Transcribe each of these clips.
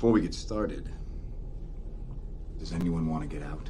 Before we get started, does anyone want to get out?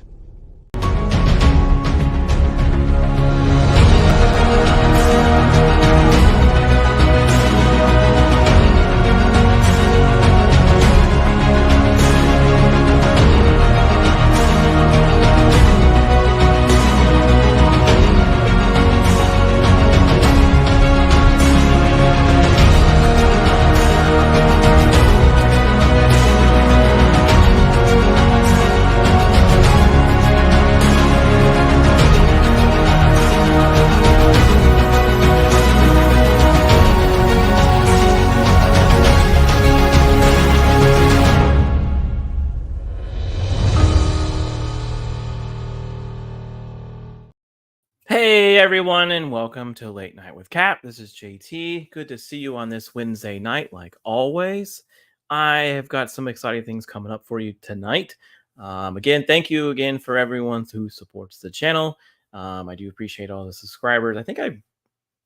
Hey everyone, and welcome to Late Night with Cap. This is JT. Good to see you on this Wednesday night, like always. I have got some exciting things coming up for you tonight. Again, thank you again for everyone who supports the channel. I do appreciate all the subscribers. I think I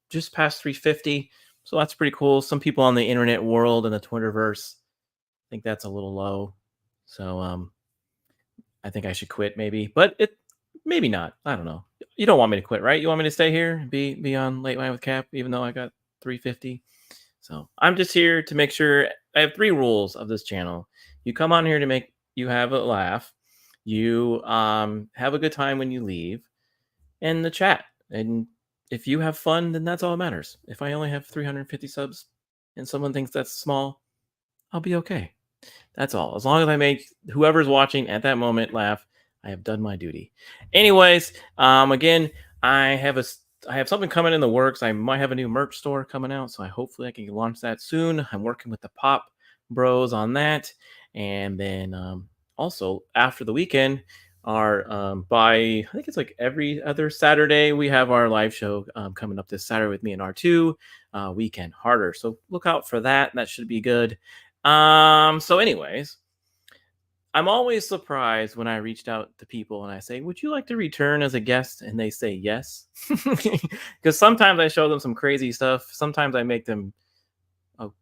just passed 350, so that's pretty cool. Some people on the internet world and the Twitterverse think that's a little low, so I think I should quit maybe, but maybe not. I don't know. You don't want me to quit, right? You want me to stay here, be on Late Night with Cap, even though I got 350. So I'm just here to make sure. I have 3 rules of this channel. You come on here to make you have a laugh. You have a good time when you leave, and the chat. And if you have fun, then that's all that matters. If I only have 350 subs, and someone thinks that's small, I'll be okay. That's all. As long as I make whoever's watching at that moment laugh, I have done my duty. Anyways, again, I have something coming in the works. I might have a new merch store coming out, so hopefully I can launch that soon. I'm working with the Pop Bros on that, and then also after the weekend, I think it's like every other Saturday we have our live show coming up this Saturday with me and R2, Weekend Harder. So look out for that. That should be good. So anyways, I'm always surprised when I reached out to people and I say, would you like to return as a guest? And they say yes. Because sometimes I show them some crazy stuff. Sometimes I make them,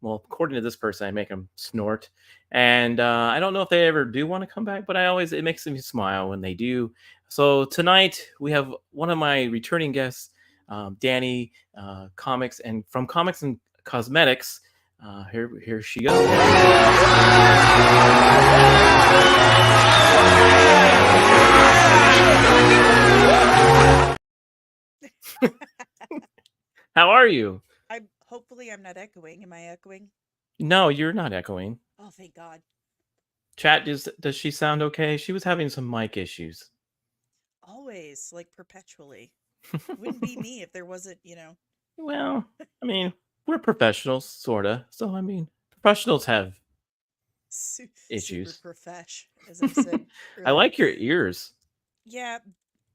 well, according to this person, I make them snort. And I don't know if they ever do want to come back, but it makes me smile when they do. So tonight we have one of my returning guests, Dani, Comics, and from Comics and Cosmetics. Here she goes. How are you? Hopefully I'm not echoing. Am I echoing? No, you're not echoing. Oh, thank God. Chat, does she sound okay? She was having some mic issues. Always, like perpetually. Wouldn't be me if there wasn't, Well, I mean, we're professionals, sorta. So I mean, professionals have issues. Super profesh, as I said. I like your ears. Yeah,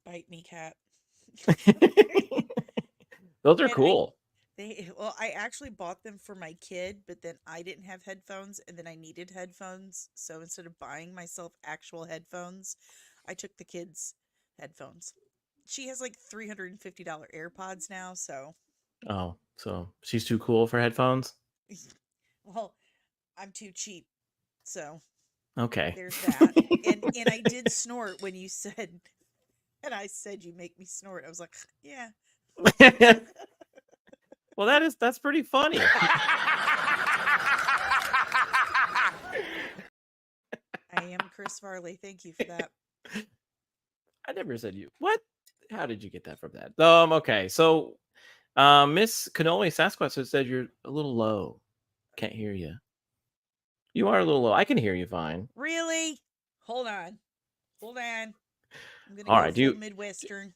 bite me, cat. Those are cool. I actually bought them for my kid, but then I didn't have headphones, and then I needed headphones. So instead of buying myself actual headphones, I took the kid's headphones. She has like $350 AirPods now, so. Oh, so she's too cool for headphones? Well, I'm too cheap, so. Okay. There's that. and I did snort when you said, and I said you make me snort. I was like, yeah. Well, that's pretty funny. I am Chris Farley. Thank you for that. I never said you. What? How did you get that from that? Okay. So, Miss Cannoli Sasquatch said you're a little low. Can't hear you. You are a little low. I can hear you fine. Really? Hold on. I'm gonna All right, full Midwestern.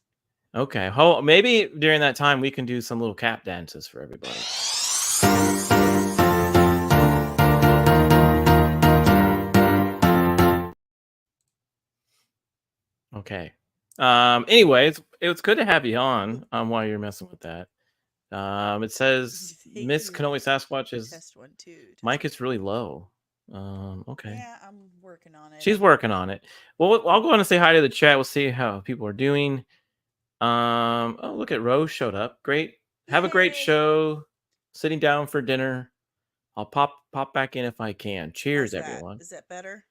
Okay. Maybe during that time we can do some little cap dances for everybody. Okay. Anyways, it's good to have you on while you're messing with that. It says Miss Cannoli Sasquatch's mic is really low. Okay. Yeah, I'm working on it. She's working on it. Well, I'll go on and say hi to the chat. We'll see how people are doing. Oh, look at Rose showed up. Great. Have a great show. Sitting down for dinner. I'll pop back in if I can. Cheers, How's that? everyone. Is that better?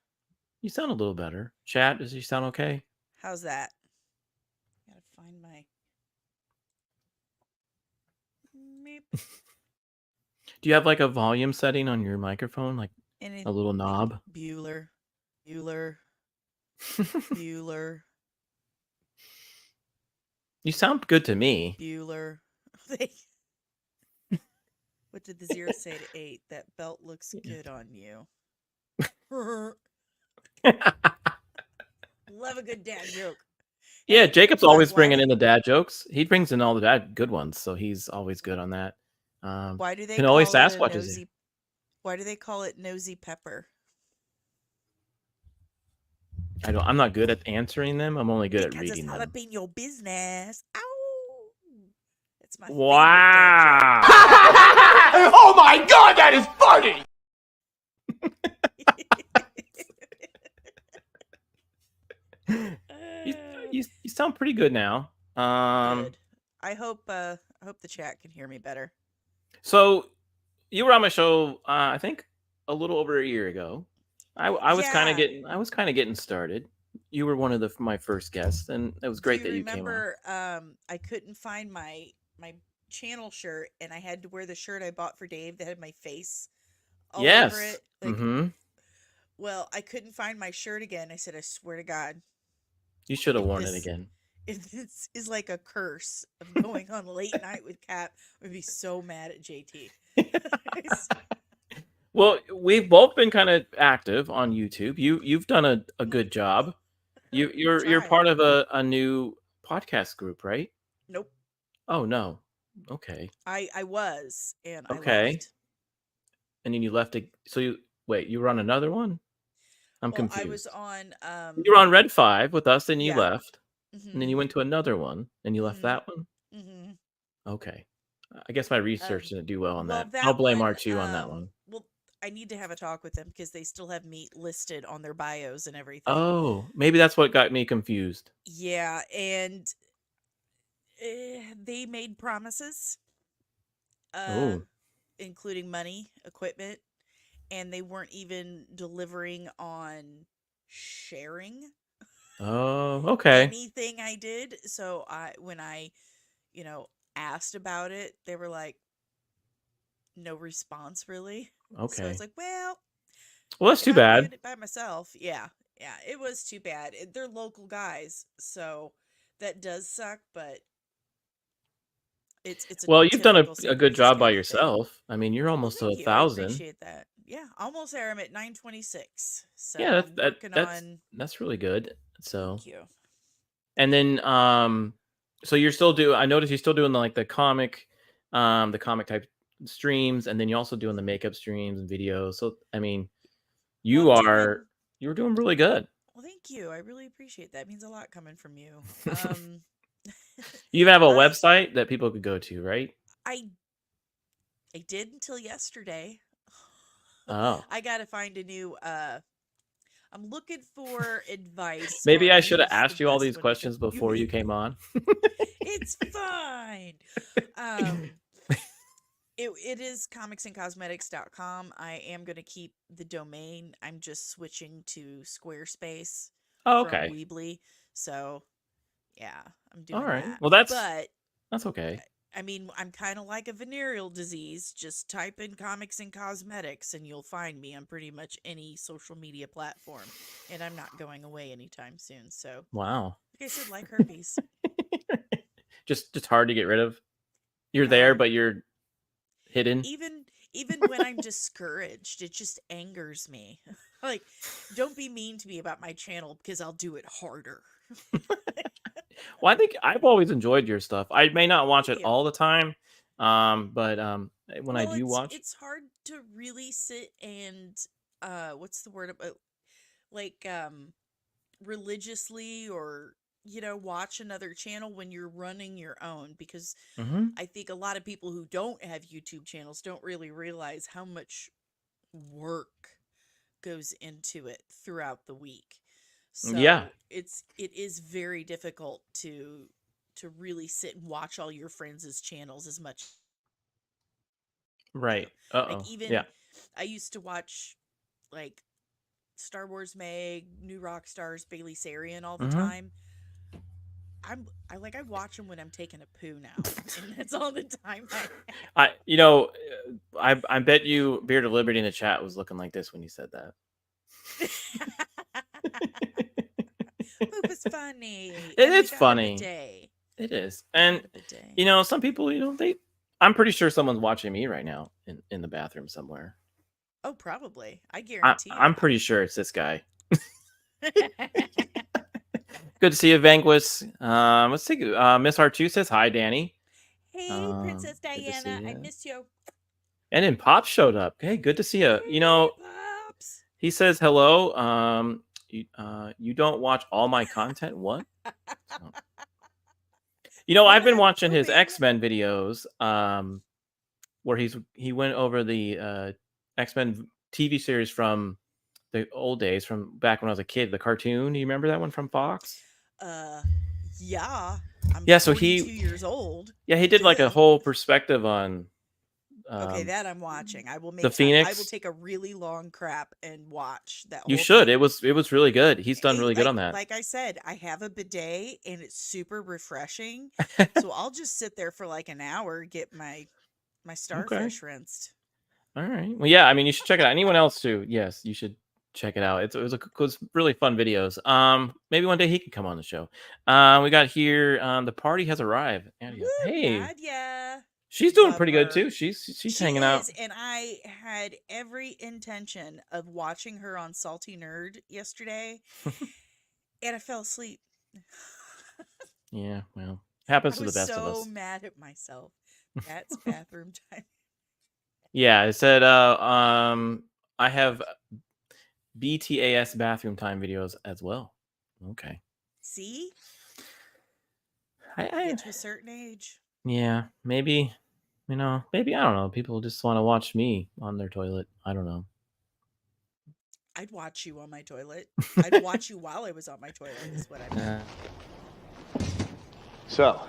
You sound a little better. Chat, does you sound okay? How's that? Gotta find my. Meep. Do you have like a volume setting on your microphone, like Any, a little knob? Bueller. You sound good to me. Bueller. What did the 0 say to 8? That belt looks good on you. Love a good dad joke. Yeah, Hey, Jacob's look, always why bringing they- in the dad jokes. He brings in all the dad good ones, so he's always good on that. Why do they can call always it a Sasquatch is nosy? Why do they call it nosy pepper? I'm not good at answering them. I'm only good at Because it's reading not them. up in your business. Ow! That's my Wow! Oh my god, that is funny! favorite you sound pretty good now. Good. I hope the chat can hear me better. So you were on my show, I think a little over a year ago. I was kind of getting started. You were one of my first guests, and it was great that you came on. Remember, I couldn't find my channel shirt, and I had to wear the shirt I bought for Dave that had my face all over it. Like, well, I couldn't find my shirt again. I said, I swear to God, you should have worn it again. If this is like a curse of going on Late Night with Cap, I would be so mad at JT. Well, we've both been kind of active on YouTube. You've done a good job. You're part of a new podcast group, right? Nope. Oh no. Okay. I was, and I Okay. left. And then you left it. So you were on another one? I'm confused. I was on you were on Red 5 with us, and you Yeah. left. And then you went to another one, and you left that one? Mm-hmm. Okay. I guess my research didn't do well on Well, that. that I'll blame one, R2 on that one. Well, I need to have a talk with them because they still have me listed on their bios and everything. Oh, maybe that's what got me confused. Yeah, and they made promises, including money, equipment, and they weren't even delivering on sharing. Oh, okay. Anything I did. So when I, asked about it, they were like, no response really. Okay. So I was like, well, that's too I'm bad. doing it by myself. Yeah, it was too bad. They're local guys, so that does suck. But it's well, you've done a good job by thing. yourself. I mean, you're almost to Thank you. 1,000. I appreciate that. Yeah, almost there. I'm at 926. So Yeah, that's really good. So thank you. And then so you're still doing, I noticed you're still doing the comic type streams, and then you're also doing the makeup streams and videos. So I mean, you were doing really good. Well, thank you. I really appreciate that. It means a lot coming from you. You have a website that people could go to, right? I did until yesterday. Oh. I got to find a new I'm looking for advice. Maybe I should have asked you all these questions before you came on. It's fine. It is comicsandcosmetics.com. I am going to keep the domain. I'm just switching to Squarespace from Weebly. So, yeah, I'm doing all right. that. Well, that's okay. I mean, I'm kind of like a venereal disease. Just type in comics and cosmetics and you'll find me on pretty much any social media platform. And I'm not going away anytime soon. So, wow. Like I said, like herpes. just hard to get rid of. You're there, but you're hidden. Even when I'm discouraged, it just angers me. Like, don't be mean to me about my channel because I'll do it harder. Well, I think I've always enjoyed your stuff. I may not watch it all the time, but when I do watch, it's hard to really sit and what's the word about religiously or watch another channel when you're running your own, because I think a lot of people who don't have YouTube channels don't really realize how much work goes into it throughout the week. So it is very difficult to really sit and watch all your friends' channels as much. Right. Like I used to watch like Star Wars Meg, New Rock Stars, Bailey Sarian all the Mm-hmm. time. I watch them when I'm taking a poo now, and that's all the time I I bet you Beard of Liberty in the chat was looking like this when you said that. Poop is funny. It And we is got a funny. bidet. It is. We got And a bidet. some people, I'm pretty sure someone's watching me right now in the bathroom somewhere. Oh, probably. I guarantee I'm pretty sure it's this guy. Good to see you, Vanquist. Let's take Miss R2 says hi, Danny. Hey, Princess good to see Diana, I ya. miss you. And then Pop showed up. Hey, good to see you. Hey, Pops. He says hello. You don't watch all my content? What? So. I've been watching his X-Men videos. Where he went over the X-Men TV series from the old days, from back when I was a kid. The cartoon. Do you remember that one from Fox? Yeah. I'm So 42 years old. Yeah, he did like a whole perspective on. Okay, that I'm watching. I will make the Phoenix. I will take a really long crap and watch that. You should. Thing. It was really good. He's done really good on that. Like I said, I have a bidet and it's super refreshing. So I'll just sit there for like an hour, get my starfish rinsed. All right. Well, yeah. I mean, you should check it out. Anyone else too? Yes, you should check it out. It was really fun videos. Maybe one day he could come on the show. We got here. The party has arrived. Woo, hey, Nadia. She's doing pretty good too. She's hanging out. And I had every intention of watching her on Salty Nerd yesterday, and I fell asleep. Yeah, well, happens to the best of us. I was so mad at myself. That's bathroom time. Yeah, it said I have BTAS bathroom time videos as well. Okay. See? I get to a certain age. Yeah, maybe, maybe, I don't know. People just want to watch me on their toilet. I don't know. I'd watch you on my toilet. I'd watch you while I was on my toilet is what I meant. So.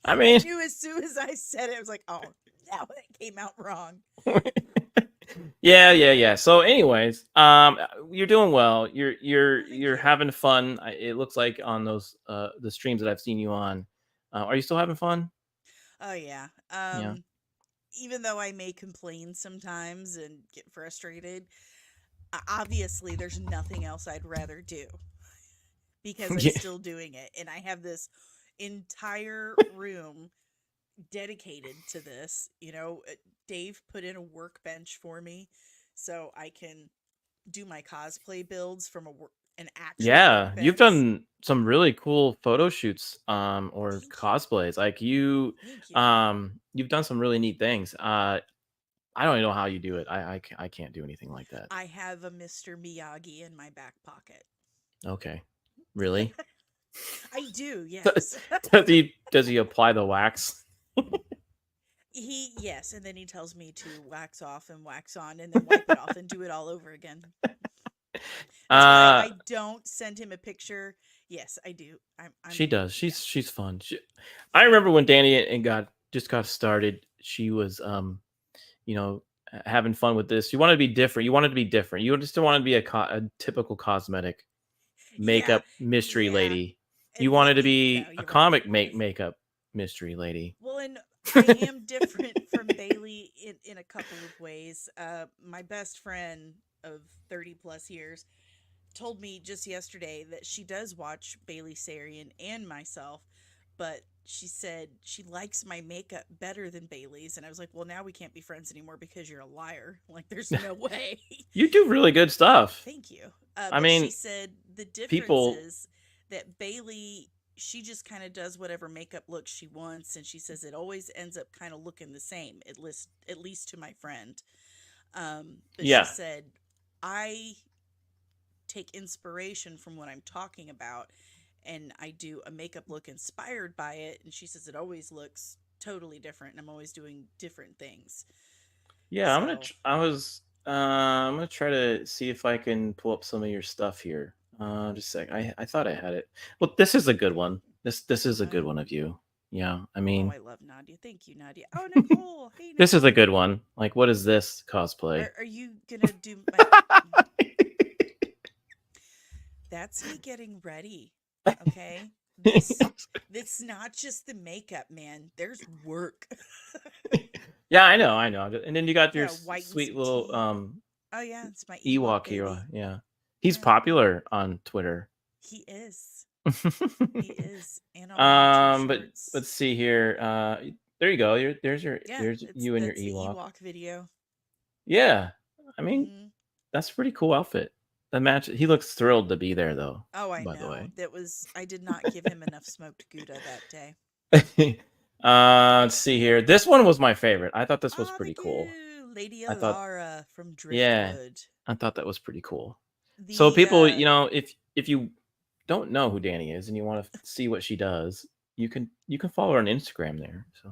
I mean. I knew as soon as I said it, I was like, oh, now it came out wrong. Yeah. So anyways, you're doing well. You're having fun. It looks like on those the streams that I've seen you on. Are you still having fun? Oh yeah. Even though I may complain sometimes and get frustrated, obviously there's nothing else I'd rather do because I'm still doing it, and I have this entire room dedicated to this. Dave put in a workbench for me so I can do my cosplay builds from an actual workbench. You've done some really cool photo shoots or cosplays. Like you've done some really neat things. I don't even know how you do it. I can't do anything like that. I have a Mr. Miyagi in my back pocket. Okay. Really? I do, yes. Does he apply the wax? Yes, and then he tells me to wax off and wax on and then wipe it off and do it all over again. I don't send him a picture. Yes, I do. She does. She's fun. I remember when Dani just got started. She was having fun with this. You wanted to be different. You just don't want to be a typical cosmetic makeup mystery lady. You wanted to be a comic makeup mystery lady. Well, and I am different from Bailey in a couple of ways. My best friend of 30 plus years told me just yesterday that she does watch Bailey Sarian and myself, but she said she likes my makeup better than Bailey's, and I was like, well, now we can't be friends anymore because you're a liar. Like, there's no way. You do really good stuff. Thank you. I mean, she said the difference is that Bailey, she just kind of does whatever makeup look she wants, and she says it always ends up kind of looking the same, at least to my friend. But she said, I take inspiration from what I'm talking about, and I do a makeup look inspired by it, and she says it always looks totally different, and I'm always doing different things. Yeah, I'm gonna try to see if I can pull up some of your stuff here. Just a sec. I thought I had it. Well, this is a good one. This is a good one of you. Yeah, I Oh, mean, I love Nadia. Thank you, Nadia. Oh, Nicole. Hey, this is a Nicole. good one. Like, what is this cosplay? Are you gonna do my? That's me getting ready. Okay. This not just the makeup, man. There's work. Yeah, I know, I know. And then you got your Gotta whiten sweet some little teeth. Oh yeah, it's my Ewok Ewok hero. baby. Yeah, he's Yeah, popular on Twitter. he is. He is, and on my YouTube But shorts. let's see here. There you go. Yeah, There's you and your that's the Ewok. Ewok video. Yeah, I mean, Hmm. that's a pretty cool outfit. The match. He looks thrilled to be there, though. Oh, I By the know. way. I did not give him enough smoked Gouda that day. Let's see here. This one was my favorite. I thought this was pretty Thank cool. you, Lady I thought, Alara from yeah, Driftwood. I thought that was pretty cool. So The people, if you don't know who Dani is and you want to see what she does, you can follow her on Instagram there. So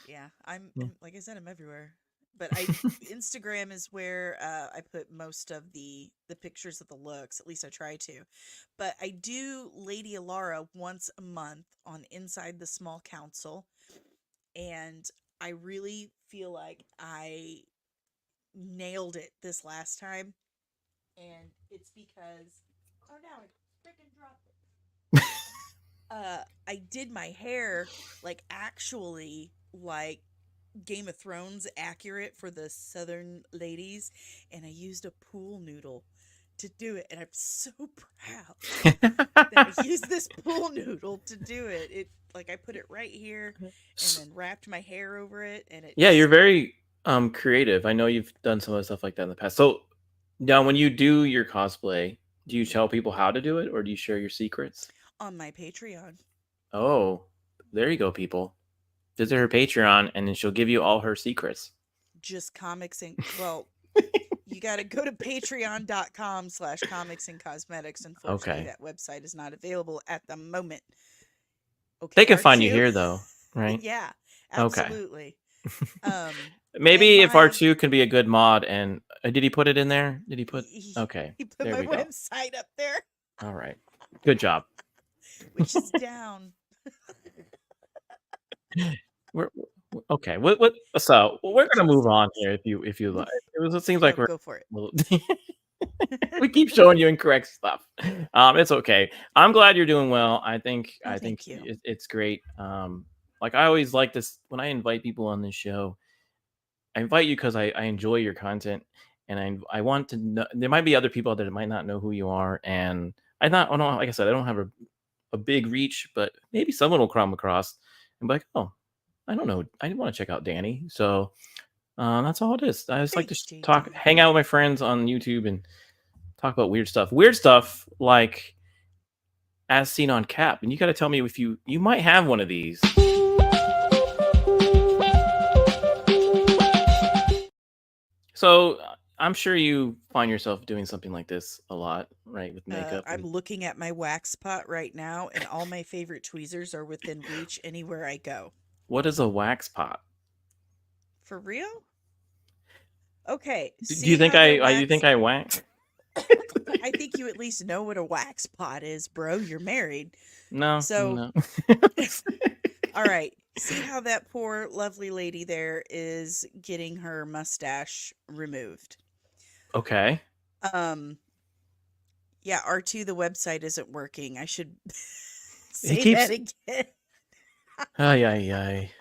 yeah, yeah. like I said, I'm everywhere. But Instagram is where I put most of the pictures of the looks. At least I try to. But I do Lady Alara once a month on Inside the Small Council, and I really feel like I nailed it this last time, and it's because oh no, I freaking dropped it. I did my hair like actually like Game of Thrones accurate for the Southern ladies, and I used a pool noodle to do it, and I'm so proud that I used this pool noodle to do it. It like I put it right here and then wrapped my hair over it, and it Yeah, just you're very creative. I know you've done some of the stuff like that in the past. So now when you do your cosplay, do you tell people how to do it or do you share your secrets? on my Patreon. Oh, there you go, people. Visit her Patreon and then she'll give you all her secrets. Just comics and well, you got to go to patreon.com/comics and cosmetics. Unfortunately, Okay. that website is not available at the moment. Okay, They can find you R2. here though, right? Yeah, Okay. absolutely. And Maybe if my R2 can be a good mod and did he put it in there? Did he put Okay. he put There my we go. website up there, All right. Good job. which is down. We're okay. So we're gonna move on here if you like. It seems like No, we're go for it. we keep showing you incorrect stuff. It's okay. I'm glad you're doing well. I think Oh, thank you. it's great. Like I always like this when I invite people on this show. I invite you because I enjoy your content, and I want to know. There might be other people that might not know who you are, and I don't like I said I don't have a big reach, but maybe someone will come across and be like, oh, I don't know. I want to check out Dani. So that's all it is. I just like to Thanks, JD. hang out with my friends on YouTube and talk about weird stuff. Weird stuff like as seen on Cap. And you got to tell me if you might have one of these. So I'm sure you find yourself doing something like this a lot, right? With makeup. I'm looking at my wax pot right now, and all my favorite tweezers are within reach anywhere I go. What is a wax pot? For real? Okay. Do you think you think I wax? I think you at least know what a wax pot is, bro. You're married. No. So, no. all right. See how that poor lovely lady there is getting her mustache removed. Okay. Yeah, R2, the website isn't working. I should say that again. Ay.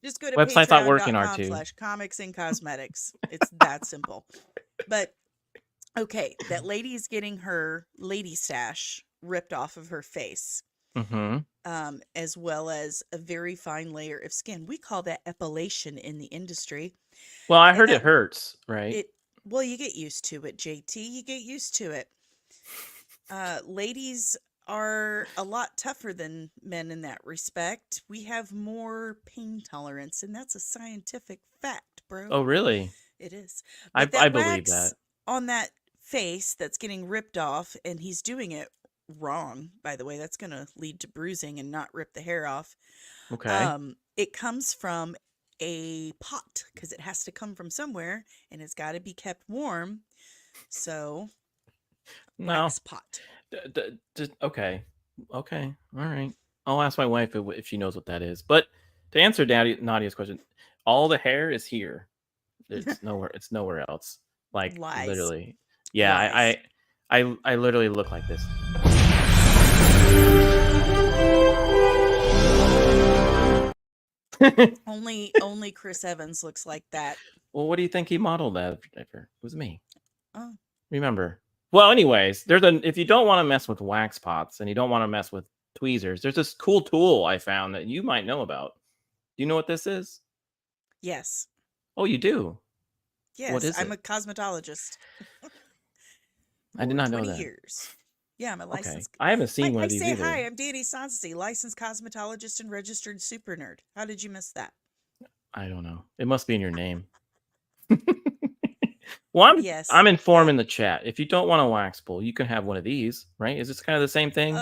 Just go to Website's not working, R2. patreon.com/comics and cosmetics. It's that simple. But okay, that lady is getting her lady stash ripped off of her face. As well as a very fine layer of skin. We call that epilation in the industry. Well, I heard it hurts, right? Well, you get used to it, JT. You get used to it. Ladies are a lot tougher than men in that respect. We have more pain tolerance, and that's a scientific fact, bro. Oh, really? It is. But I believe that. On that face that's getting ripped off, and he's doing it wrong, by the way. That's going to lead to bruising and not rip the hair off. Okay. It comes from a pot because it has to come from somewhere, and it's got to be kept warm. So, wax pot. Okay. All right. I'll ask my wife if she knows what that is. But to answer Nadia's question, all the hair is here. It's nowhere. It's nowhere else. Like Lies. literally. Yeah, Lies. I literally look like this. Only Chris Evans looks like that. Well, what do you think he modeled that after? It was me. Oh. Remember. Well, anyways, if you don't want to mess with wax pots and you don't want to mess with tweezers, there's this cool tool I found that you might know about. Do you know what this is? Yes. Oh, you do? Yes, What is I'm it? a cosmetologist. I did not know 20 that. years. Yeah, I'm a Okay. licensed. I haven't seen one of these say either. hi. I'm Dani Sansi, licensed cosmetologist and registered super nerd. How did you miss that? I don't know. It must be in your name. Well, Yes. I'm informing the chat. If you don't want a wax pull, you can have one of these, right? Is this kind of the same thing?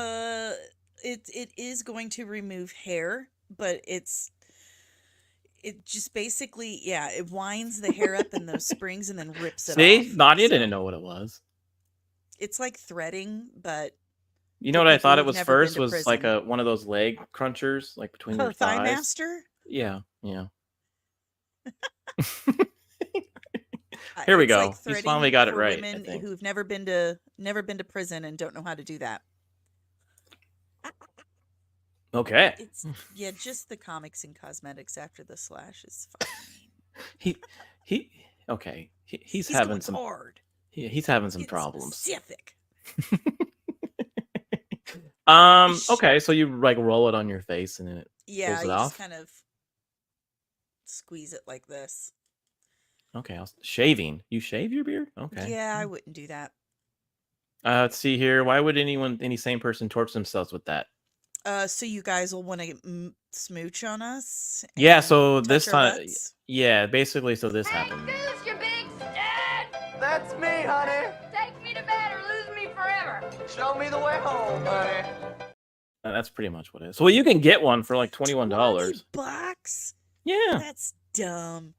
It is going to remove hair, but it just basically, yeah, it winds the hair up in those springs and then rips it off. See, Nadia didn't know what it was. It's like threading, but you know what I thought it who've was never first been to was like prison. one of those leg crunchers, like between your Thigh thighs. master? Yeah. Here we It's go. like He's threading finally got it for right. Women who've never been to prison and don't know how to do that. Okay. It's just the comics and cosmetics after the slash is fine. He's having some hard. He's having some It's problems. Specific. Okay, so you like roll it on your face and then it pulls it off. Just kind of squeeze it like this. Okay, shaving. You shave your beard? Okay. Yeah, I wouldn't do that. Let's see here. Why would any sane person torch themselves with that? So you guys will want to smooch on us. Yeah. So this time, yeah, basically, so this happened. Goose, you big stud! That's me, honey. Take me to bed or lose me forever. Show me the way home, honey. That's pretty much what it is. So you can get one for like $21. $20? Yeah. That's dumb.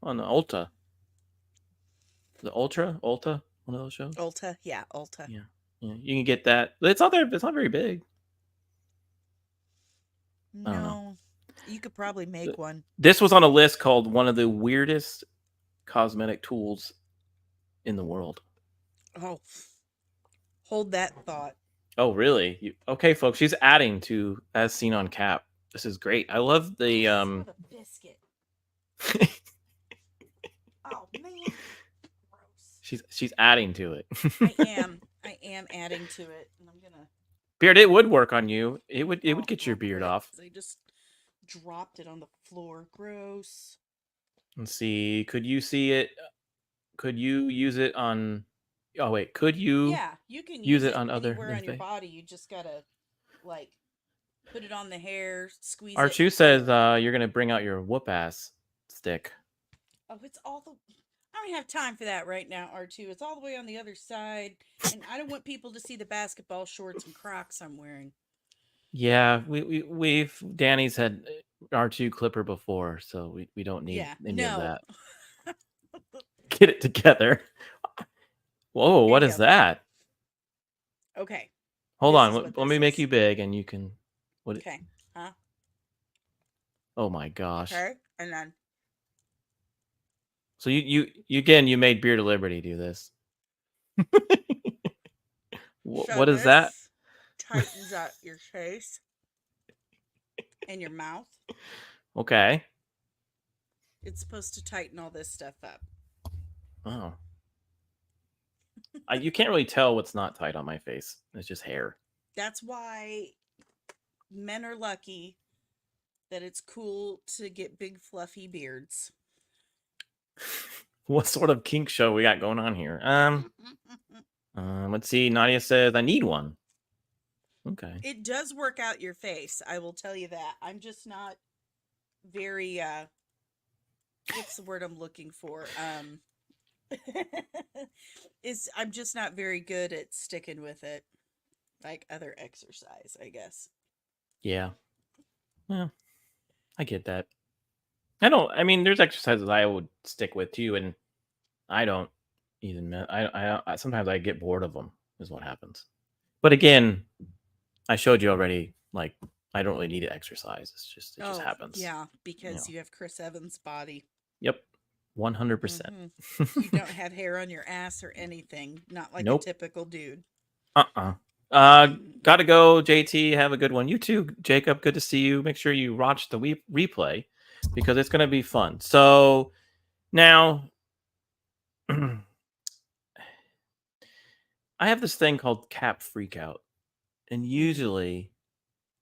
On the Ulta. The Ultra? Ulta? One of those shows? Ulta. Yeah, Ulta. Yeah. You can get that. It's not there. It's not very big. No. You could probably make one. This was on a list called one of the weirdest cosmetic tools in the world. Oh. Hold that thought. Oh, really? Okay, folks. She's adding to As Seen on Cap. This is great. I love the biscuit. Oh man. Gross. She's adding to it. I am adding to it, and I'm gonna. Beard, it would work on you. It would get your beard off. I just dropped it on the floor. Gross. Let's see. Could you see it? Could you use it on? Oh wait. Could you? Yeah, you can use it on other anywhere on your body. You just gotta like put it on the hair, squeeze it. R2 says you're gonna bring out your whoop ass stick. Oh, it's all the. I don't have time for that right now, R2. It's all the way on the other side, and I don't want people to see the basketball shorts and Crocs I'm wearing. Yeah, we've Dani's had R2 clipper before, so we don't need any of that. Get it together. Whoa, what is that? Okay. Hold on, let me make you big, and you can. What? Okay. Huh? Oh my gosh. Okay, and then. So you made Beard of Liberty do this. What is that? Tightens up your face and your mouth. Okay. It's supposed to tighten all this stuff up. Oh. You can't really tell what's not tight on my face. It's just hair. That's why men are lucky that it's cool to get big fluffy beards. What sort of kink show we got going on here? Let's see. Nadia says I need one. Okay. It does work out your face. I will tell you that. I'm just not very what's the word I'm looking for? I'm just not very good at sticking with it. Like other exercise, I guess. Yeah. Well, I get that. I mean, there's exercises I would stick with too, and I don't even. I sometimes I get bored of them. Is what happens. But again, I showed you already. Like I don't really need to exercise. It just happens. Yeah, because know. you have Chris Evans' body. Yep. 100%. You don't have hair on your ass or anything. Not like Nope. a typical dude. Gotta go, JT. Have a good one. You too, Jacob. Good to see you. Make sure you watch the replay because it's gonna be fun. So now I have this thing called Cap Freakout, and usually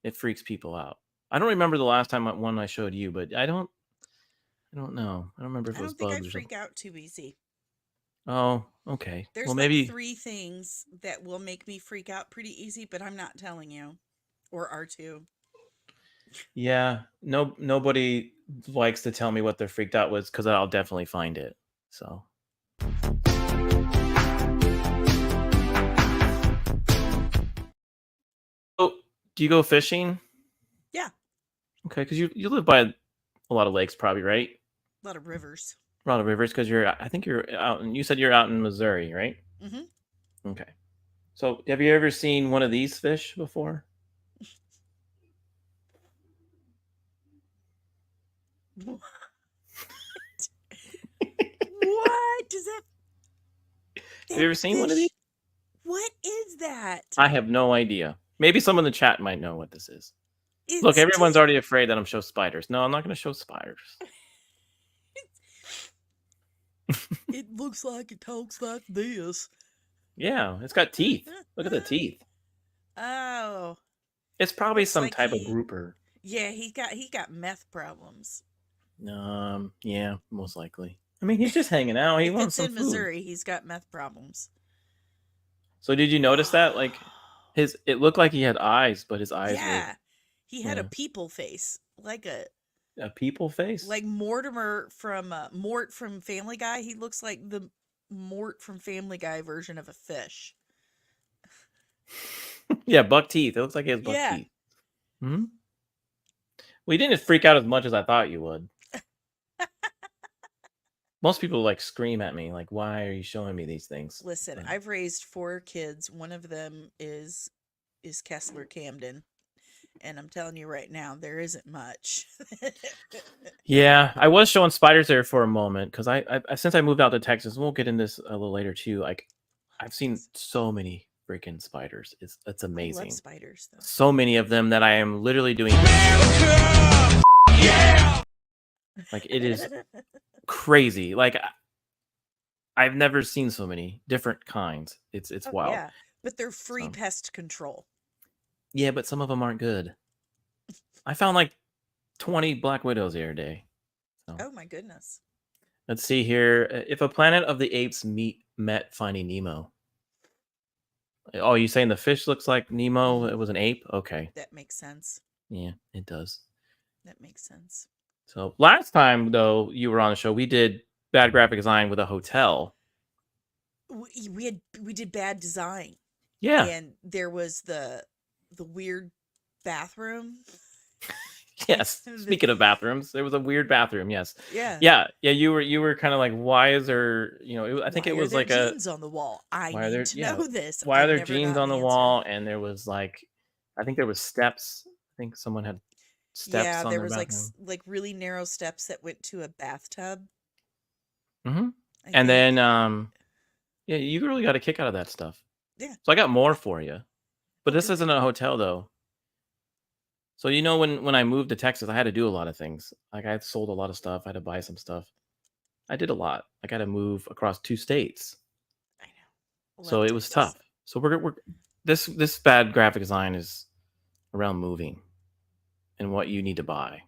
it freaks people out. I don't remember the last time one I showed you, but I don't know. I don't remember if I it was don't think I bugs or freak something. out too easy. Oh, okay. There's well, like maybe 3 things that will make me freak out pretty easy, but I'm not telling you. Or R2. Yeah. Nobody likes to tell me what they're freaked out with because I'll definitely find it. So. Oh, do you go fishing? Yeah. Okay, because you live by a lot of lakes, probably, right? A lot of rivers. A lot of rivers, because I think you're out. You said you're out in Missouri, right? Mm-hmm. Okay. So, have you ever seen one of these fish before? What? What does that? Have you ever seen one of these? What is that? I have no idea. Maybe someone in the chat might know what this is. It's Look, everyone's already afraid that I'm show spiders. No, I'm not going to show spiders. It looks like it talks like this. Yeah, it's got teeth. Look at the teeth. Oh. It's probably Looks some like type of grouper. Yeah, he got meth problems. Yeah, most likely. I mean, he's just hanging out. He wants some in food. Missouri, he's got meth problems. So did you notice that? Like, it looked like he had eyes, but his eyes were. He had a people face, like a people face, like Mortimer from Mort from Family Guy. He looks like the Mort from Family Guy version of a fish. Yeah, buck teeth. It looks like he has buck teeth. Hmm. Well, you didn't freak out as much as I thought you would. Most people like scream at me, like, "Why are you showing me these things?" Listen, I've raised 4 kids. One of them is Kessler Camden, and I'm telling you right now, there isn't much. Yeah, I was showing spiders there for a moment because I since I moved out to Texas, and we'll get in this a little later too. Like, I've seen so many freaking spiders. It's amazing. I love spiders, though. So many of them that I am literally doing. Like, it is crazy. Like, I've never seen so many different kinds. It's wild. Yeah, but they're free pest control. Yeah, but some of them aren't good. I found like 20 black widows the other day. So. Oh my goodness. Let's see here. If a Planet of the Apes met Finding Nemo. Oh, you saying the fish looks like Nemo? It was an ape? Okay. That makes sense. Yeah, it does. That makes sense. So last time, though, you were on the show, we did bad graphic design with a hotel. We did bad design. Yeah. And there was the weird bathroom. Yes. Speaking of bathrooms, there was a weird bathroom. Yes. Yeah. Yeah. Yeah. You were kind of like, why is there? I think it was like jeans on the wall. I need to know this. Why are there jeans on the wall? And there was like, I think there was steps. I think someone had steps. Yeah, on there their was bathroom. like really narrow steps that went to a bathtub. Mm-hmm. And then, yeah, you really got a kick out of that stuff. Yeah. So I got more for you, but this isn't a hotel though. So when I moved to Texas, I had to do a lot of things. Like, I sold a lot of stuff. I had to buy some stuff. I did a lot. I got to move across 2 states. I know. So it was tough. So we're this bad graphic design is around moving and what you need to buy.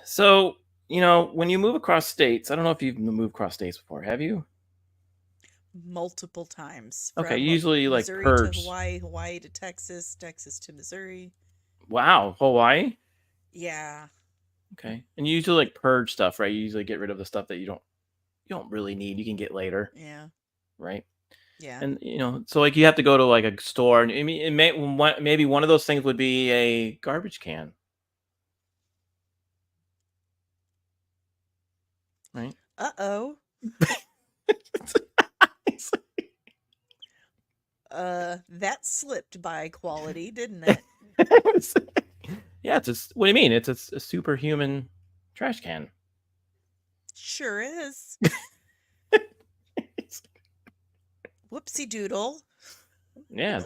So, when you move across states, I don't know if you've moved across states before. Have you? Multiple times. Okay, usually like Missouri purge. to Hawaii, Hawaii to Texas, Texas to Missouri. Wow, Hawaii? Yeah. Okay. And you usually like purge stuff, right? You usually get rid of the stuff that you don't really need. You can get later. Yeah. Right? Yeah. And so like you have to go to like a store, and I mean, maybe one of those things would be a garbage can. Right? Uh-oh. That slipped by quality, didn't it? Yeah, what do you mean? It's a superhuman trash can. Sure is. Whoopsie doodle. Yeah.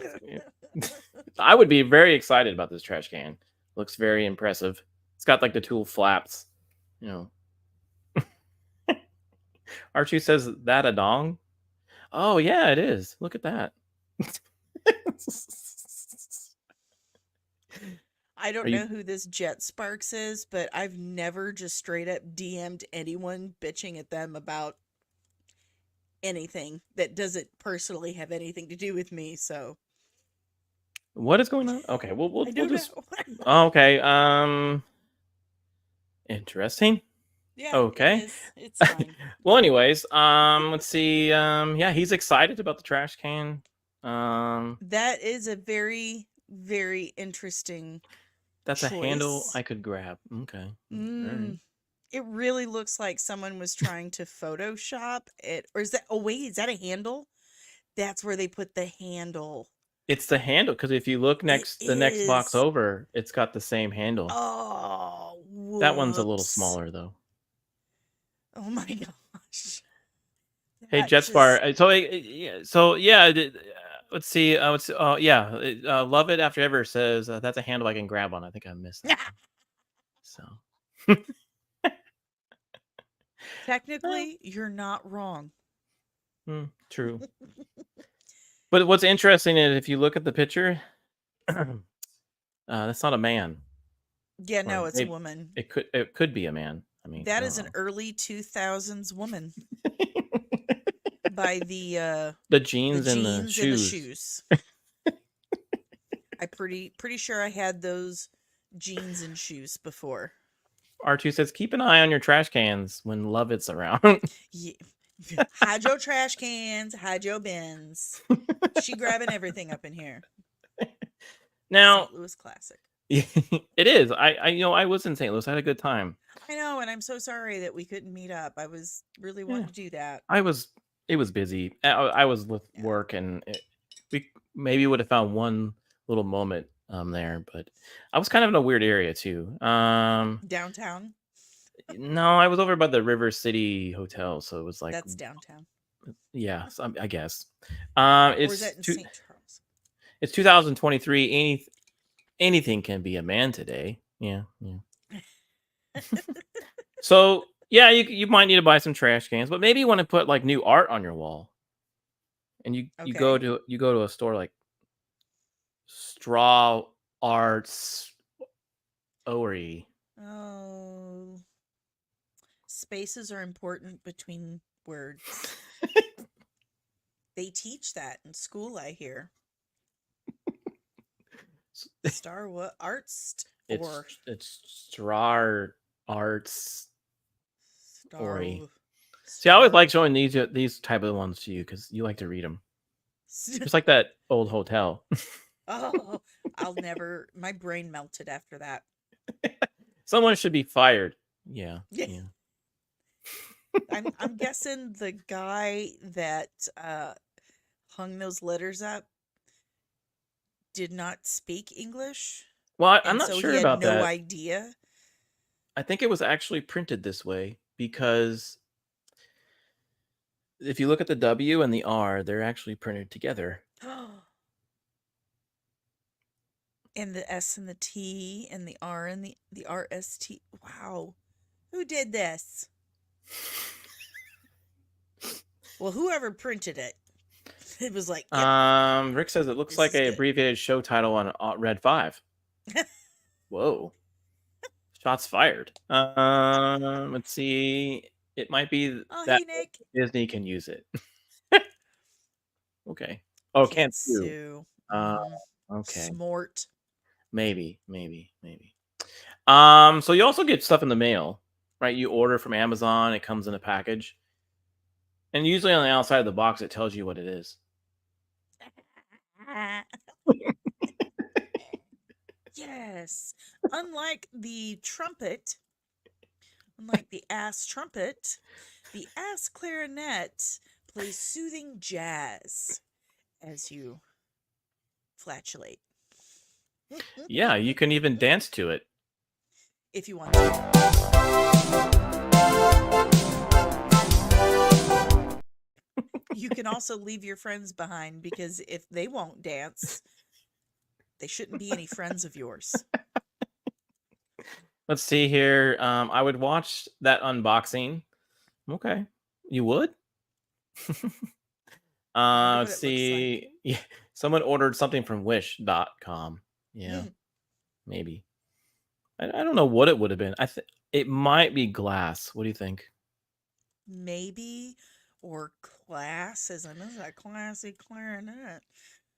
I would be very excited about this trash can. Looks very impressive. It's got like the tool flaps, you know. Archie says that a dong? Oh yeah, it is. Look at that. I don't know who this Jet Sparks is, but I've never just straight up DM'd anyone bitching at them about anything that doesn't personally have anything to do with me. So what is going on? Okay, we'll just. know. Okay. Interesting. Yeah. Okay. It is. It's fine. Well, anyways, let's see. Yeah, he's excited about the trash can. That is a very, very interesting. That's choice. a handle I could grab. Okay. All right. It really looks like someone was trying to Photoshop it. Or is that, oh wait, is that a handle? That's where they put the handle. It's the handle, because if you look the next box is. over, it's got the same handle. Oh, whoops. That one's a little smaller though. Oh my gosh. Hey, That Jetspar. So yeah. Let's see. Love it after ever says that's a handle I can grab on. I think I missed that. So technically, you're not wrong. True. But what's interesting is if you look at the picture, that's not a man. Yeah, no, it's a woman. It could be a man. I mean, that is an early 2000s woman. By the jeans and the shoes. I'm pretty sure I had those jeans and shoes before. R2 says, keep an eye on your trash cans when Lovett's around. Yeah. Hide your trash cans, hide your bins. She grabbing everything up in here. Now, St. Louis classic. It is. I was in St. Louis. I had a good time. I know, and I'm so sorry that we couldn't meet up. I was really wanting to do that. It was busy. I was with work, and we maybe would have found one little moment there, but I was kind of in a weird area too. Downtown? No, I was over by the River City Hotel, so it was like that's downtown. Yeah, I guess. Or is that in St. Charles? It's 2023. Anything can be a man today. Yeah. So yeah, you might need to buy some trash cans, but maybe you want to put like new art on your wall. And you go to a store like Straw Arts Ory. Oh, spaces are important between words. They teach that in school, I hear. Star what arts or it's Straw Arts Ory. Star. See, I always like showing these type of ones to you because you like to read them. Just like that old hotel. Oh, I'll never. My brain melted after that. Someone should be fired. Yeah. I'm guessing the guy that hung those letters up did not speak English. Well, I'm not sure about that. No idea. I think it was actually printed this way because if you look at the W and the R, they're actually printed together. And the S and the T and the R and the RST. Wow. Who did this? Well, whoever printed it. It was like, yep, Rick says it looks like an abbreviated show title on Red 5. Whoa. Shots fired. Let's see. It might be that hey, Nick. Disney can use it. Okay. Oh, can't sue. Okay. Smart. Maybe. So you also get stuff in the mail, right? You order from Amazon, it comes in a package. And usually on the outside of the box, it tells you what it is. Yes. Unlike the trumpet, unlike the ass trumpet, the ass clarinet Play soothing jazz as you flatulate. Yeah, you can even dance to it. If you want to. You can also leave your friends behind, because if they won't dance, they shouldn't be any friends of yours. Let's see here. I would watch that unboxing. Okay. You would? what Let's it looks see. Yeah, someone ordered something from wish.com. Yeah, maybe. I don't know what it would have been. I think it might be glass. What do you think? Maybe, or class, as in, this is a classy clarinet.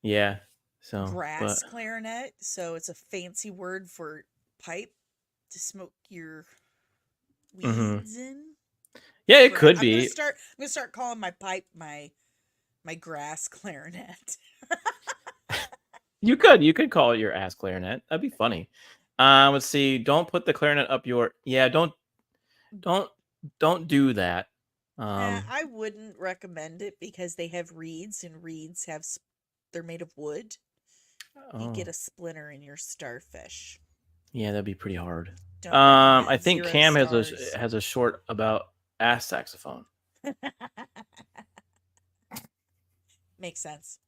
Yeah. So, Grass clarinet. So it's a fancy word for pipe to smoke your weeds in. yeah, it could I'm be. gonna start calling my pipe my grass clarinet. You could call it your ass clarinet. That'd be funny. Let's see. Don't put the clarinet up your. Yeah, don't do that. I wouldn't recommend it, because they have reeds, and reeds they're made of wood. You get a splinter in your starfish. Yeah, that'd be pretty hard. Don't I think 0 Cam stars. has a short about ass saxophone. Makes sense.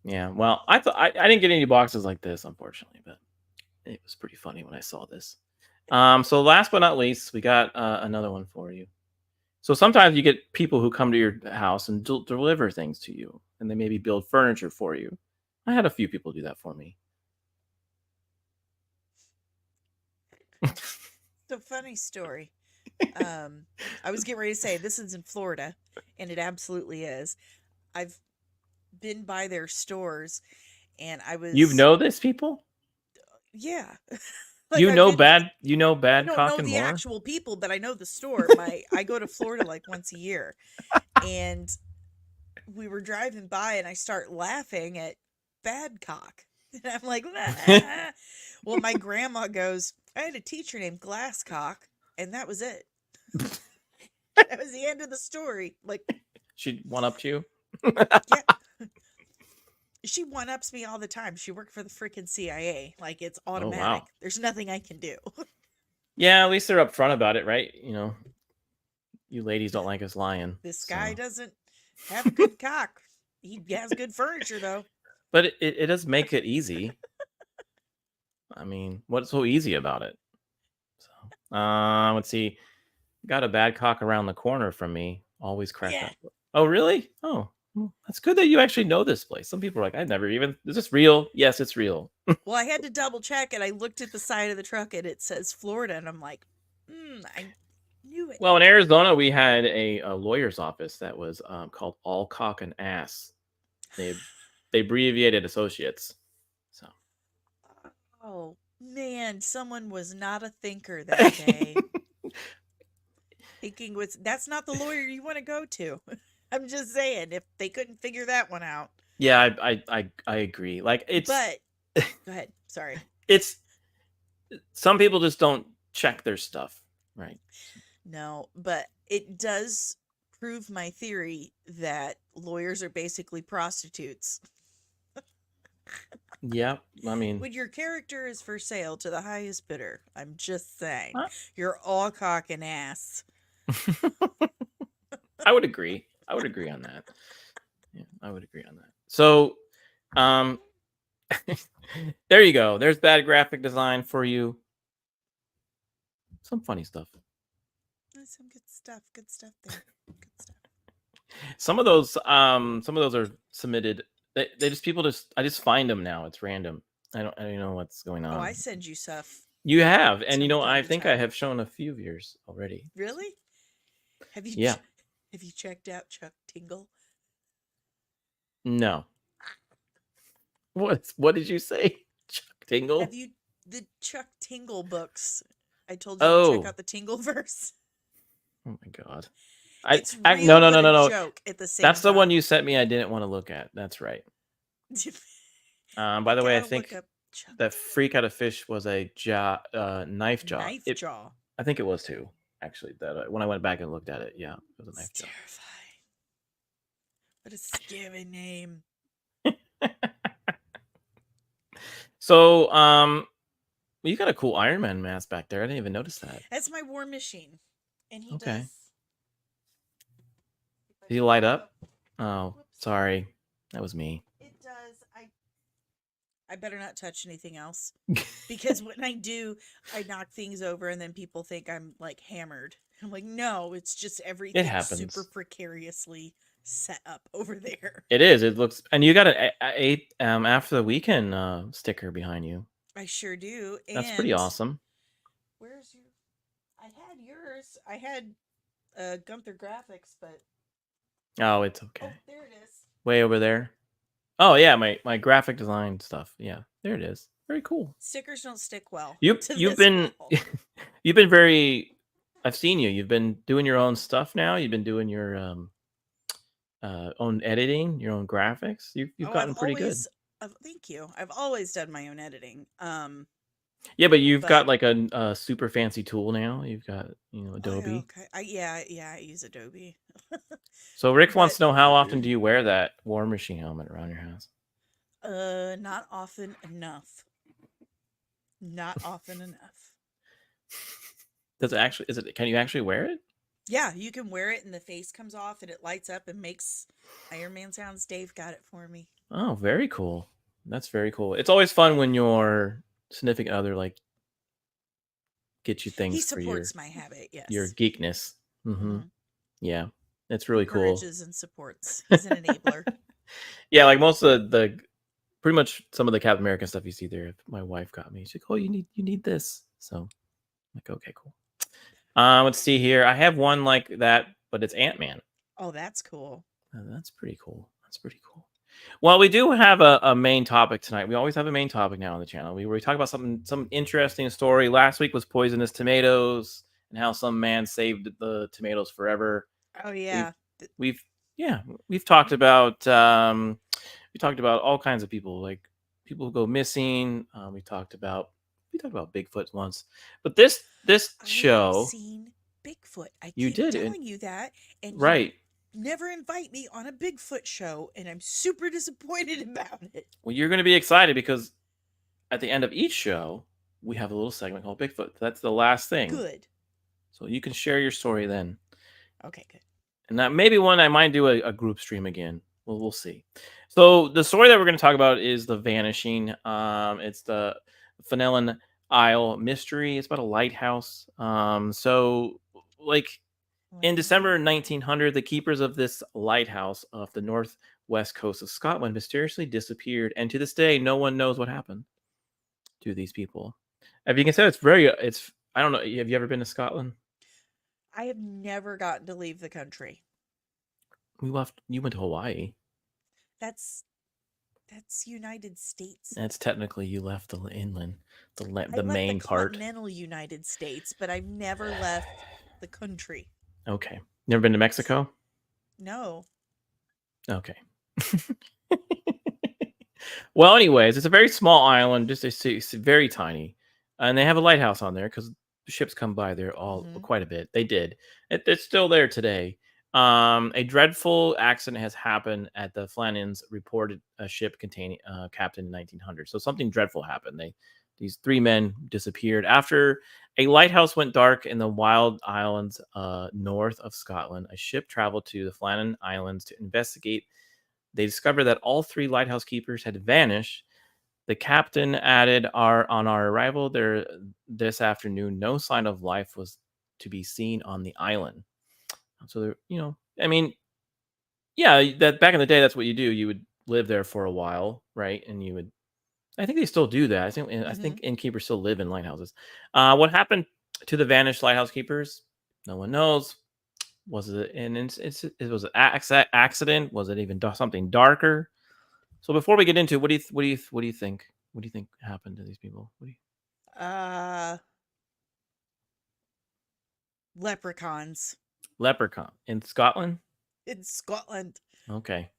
Yeah, well, I thought I didn't get any boxes like this, unfortunately, but it was pretty funny when I saw this. So last but not least, we got another one for you. So sometimes you get people who come to your house and deliver things to you, and they maybe build furniture for you. I had a few people do that for me. So, funny story. I was getting ready to say this is in Florida, and it absolutely is. I've been by their stores, and I was. You know this people? Yeah. Like, you know bad cock and more? I don't know the actual people, but I know the store. I go to Florida like once a year, and we were driving by, and I start laughing at Badcock, and I'm like, nah. Well, my grandma goes, I had a teacher named Glasscock, and that was it. That was the end of the story. Like, she one-upped you? Yeah. She one-ups me all the time. She worked for the freaking CIA. Like, it's automatic. Oh, wow. There's nothing I can do. Yeah, at least they're upfront about it, right? You know, you ladies don't like us lying. This guy doesn't have a good cock. He has good furniture, though. But it does make it easy. I mean, what's so easy about it? So, let's see. Got a bad cock around the corner from me. Always crack up. Oh, really? Oh, well, that's good that you actually know this place. Some people are like, I never even. Is this real? Yes, it's real. Well, I had to double check, and I looked at the side of the truck, and it says Florida, and I'm like, I knew it. Well, in Arizona, we had a lawyer's office that was called All Cock and Ass. They abbreviated associates. So. Oh man, someone was not a thinker that day. Thinking that's not the lawyer you want to go to. I'm just saying, if they couldn't figure that one out. Yeah, I agree. Like, it's. But go ahead. Sorry. It's some people just don't check their stuff, right? No, but it does prove my theory that lawyers are basically prostitutes. Yeah, I mean, when your character is for sale to the highest bidder, I'm just saying, you're all cock and ass. I would agree. I would agree on that. Yeah, I would agree on that. So, there you go. There's bad graphic design for you. Some funny stuff. Some good stuff. Good stuff there. Good stuff. Some of those are submitted. I just find them now. It's random. I don't know what's going on. Oh, I send you stuff. You have, and I think I have shown a few of yours already. Really? Have you? Yeah. Have you checked out Chuck Tingle? No. What did you say? Chuck Tingle? Have you the Chuck Tingle books? I told you to check out the Tingleverse. Oh my god. It's no. Joke at the same That's time. the one you sent me. I didn't want to look at. That's right. By the way, I think that freak out of fish was a knife jaw. Knife jaw. I think it was too. Actually, that when I went back and looked at it, yeah, it was a It's knife job. terrifying. What a scary name. So, you got a cool Iron Man mask back there. I didn't even notice that. That's my War Machine. And he Okay. does. Did you light up? Oh, Whoops. sorry. That was me. It does. I better not touch anything else. Because when I do, I knock things over and then people think I'm like hammered. I'm like, no, it's just everything happens. super precariously set up over there. It is. It looks, and you got a after the weekend sticker behind you. I sure do. That's pretty awesome. Where's your? I had yours. I had Gunther Graphics, but Oh, it's okay. oh, there it is. Way over there. Oh yeah, my graphic design stuff. Yeah, there it is. Very cool. Stickers don't stick well. You've this been wall. you've been very. I've seen you. You've been doing your own stuff now. You've been doing your own editing, your own graphics. You've gotten I've pretty always, good. Thank you. I've always done my own editing. Yeah, but you've got but- like a super fancy tool now. You've got Adobe. Oh, okay. Yeah, I use Adobe. So Rick wants But- to know, how often do you wear that War Machine helmet around your house? Not often enough. Not often enough. Does it actually? Can you actually wear it? Yeah, you can wear it and the face comes off and it lights up and makes Iron Man sounds. Dave got it for me. Oh, very cool. That's very cool. It's always fun when your significant other like get you things He for supports my habit. Yes. your geekness. Mm-hmm. Mhm. Yeah, it's really cool. Encourages and supports. He's an enabler. Yeah, like most of the pretty much some of the Captain America stuff you see there. My wife got me. She's like, "Oh, you need this." So I'm like, okay, cool. Let's see here. I have one like that, but it's Ant-Man. Oh, that's cool. That's pretty cool. That's pretty cool. Well, we do have a main topic tonight. We always have a main topic now on the channel. We talk about some interesting story. Last week was poisonous tomatoes and how some man saved the tomatoes forever. Oh yeah. We've talked about all kinds of people, like people who go missing. We talked about Bigfoot once, but this show, I've seen Bigfoot. I You keep did, telling you that, and right? you never invite me on a Bigfoot show, and I'm super disappointed about it. Well, you're going to be excited because at the end of each show, we have a little segment called Bigfoot. That's the last thing. Good. So you can share your story then. Okay, good. And that maybe one I might do a group stream again. We'll see. So the story that we're going to talk about is the vanishing. It's the Fenelon Isle mystery. It's about a lighthouse. So like in December 1900, the keepers of this lighthouse off the northwest coast of Scotland mysteriously disappeared, and to this day, no one knows what happened to these people. If you can say, it's I don't know. Have you ever been to Scotland? I have never gotten to leave the country. You went to Hawaii. That's United States. That's technically you left the inland, I the left main the part. continental United States, but I've never left the country. Okay. Never been to Mexico? No. Okay. Well, anyways, it's a very small island, it's very tiny, and they have a lighthouse on there because ships come by there quite a bit. They did. It's still there today. A dreadful accident has happened at the Flannans, reported a ship containing captain in 1900. So something dreadful happened. These three men disappeared after a lighthouse went dark in the wild islands north of Scotland. A ship traveled to the Flannan Islands to investigate. They discovered that all three lighthouse keepers had vanished. The captain added, on our arrival there this afternoon, no sign of life was to be seen on the island. So I mean, yeah, that back in the day, that's what you do. You would live there for a while, right? And you would. I think they still do that. I think innkeepers still live in lighthouses. What happened to the vanished lighthouse keepers? No one knows. Was it it was an accident? Was it even something darker? So before we get into it, what do you think? What do you think happened to these people? Leprechauns Leprechaun in Scotland? in Scotland. Okay.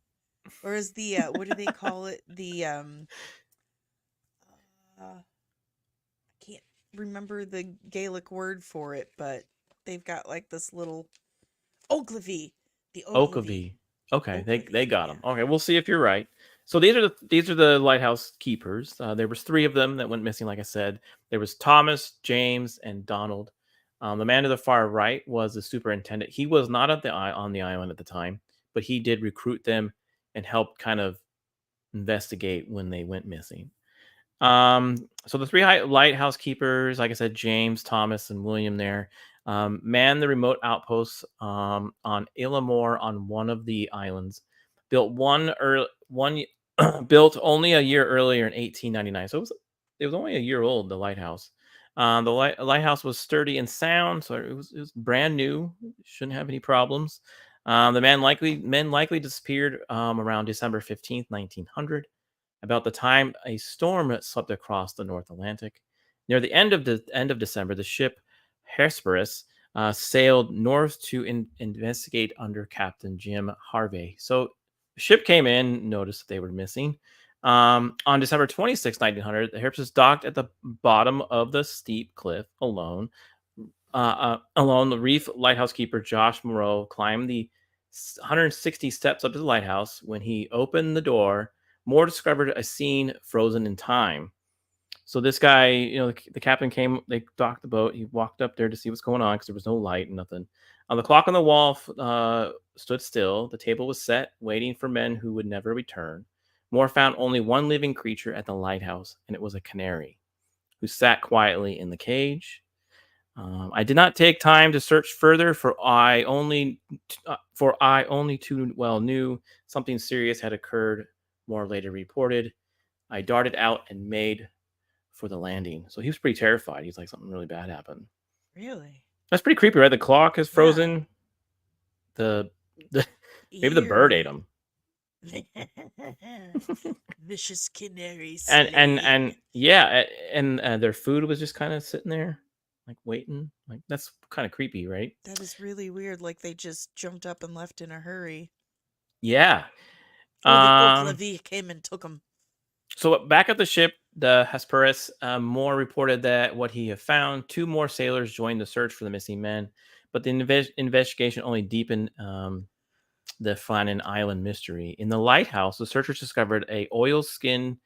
Or is the what do they call it? The I can't remember the Gaelic word for it, but they've got like this little Ogilvy. The Ogilvy. Ogilvy. Okay, they Ogilvy, got yeah. them. Okay, we'll see if you're right. So these are the lighthouse keepers. There was 3 of them that went missing. Like I said, there was Thomas, James, and Donald. The man to the far right was the superintendent. He was not on the island at the time, but he did recruit them and help kind of investigate when they went missing. So the 3 lighthouse keepers, like I said, James, Thomas, and William there, manned the remote outposts on Illamore on one of the islands. Built built only a year earlier in 1899. So it was only a year old, the lighthouse. The lighthouse was sturdy and sound, so it was brand new. Shouldn't have any problems. The men likely disappeared around December 15th, 1900. About the time a storm swept across the North Atlantic. Near the end of December, the ship Hesperus sailed north to investigate under Captain Jim Harvey. So the ship came in, noticed that they were missing. On December 26, 1900, the Hesperus docked at the bottom of the steep cliff alone. Alone, the reef lighthouse keeper Josh Moreau climbed the 160 steps up to the lighthouse. When he opened the door, Moore discovered a scene frozen in time. So this guy, the captain came, they docked the boat. He walked up there to see what's going on because there was no light and nothing. The clock on the wall stood still. The table was set, waiting for men who would never return. Moore found only one living creature at the lighthouse, and it was a canary who sat quietly in the cage. I did not take time to search further, for I only too well knew something serious had occurred. Moore later reported, I darted out and made for the landing. So he was pretty terrified. He's like, something really bad happened. Really? That's pretty creepy, right? The clock is frozen. Yeah. Maybe the bird ate him. Vicious canary. And yeah, and their food was just kind of sitting there, like waiting. Like that's kind of creepy, right? That is really weird. Like they just jumped up and left in a hurry. Yeah. Or the Ogilvy came and took them. So back at the ship, the Hesperus, Moore reported that what he had found, 2 more sailors joined the search for the missing men, but the investigation only deepened the Flannan Island mystery. In the lighthouse, the searchers discovered an oilskin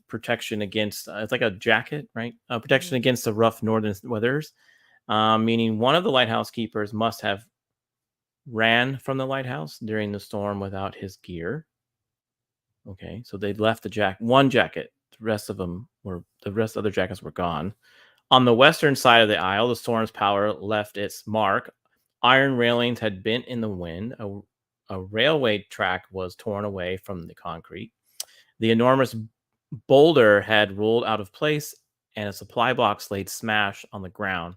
protection against, it's like a jacket, right? Protection against the rough northern weathers, meaning one of the lighthouse keepers must have ran from the lighthouse during the storm without his gear. Okay, so they left one jacket. The rest of the other jackets were gone. On the western side of the isle, the storm's power left its mark. Iron railings had bent in the wind. A railway track was torn away from the concrete. The enormous boulder had rolled out of place, and a supply box laid smashed on the ground,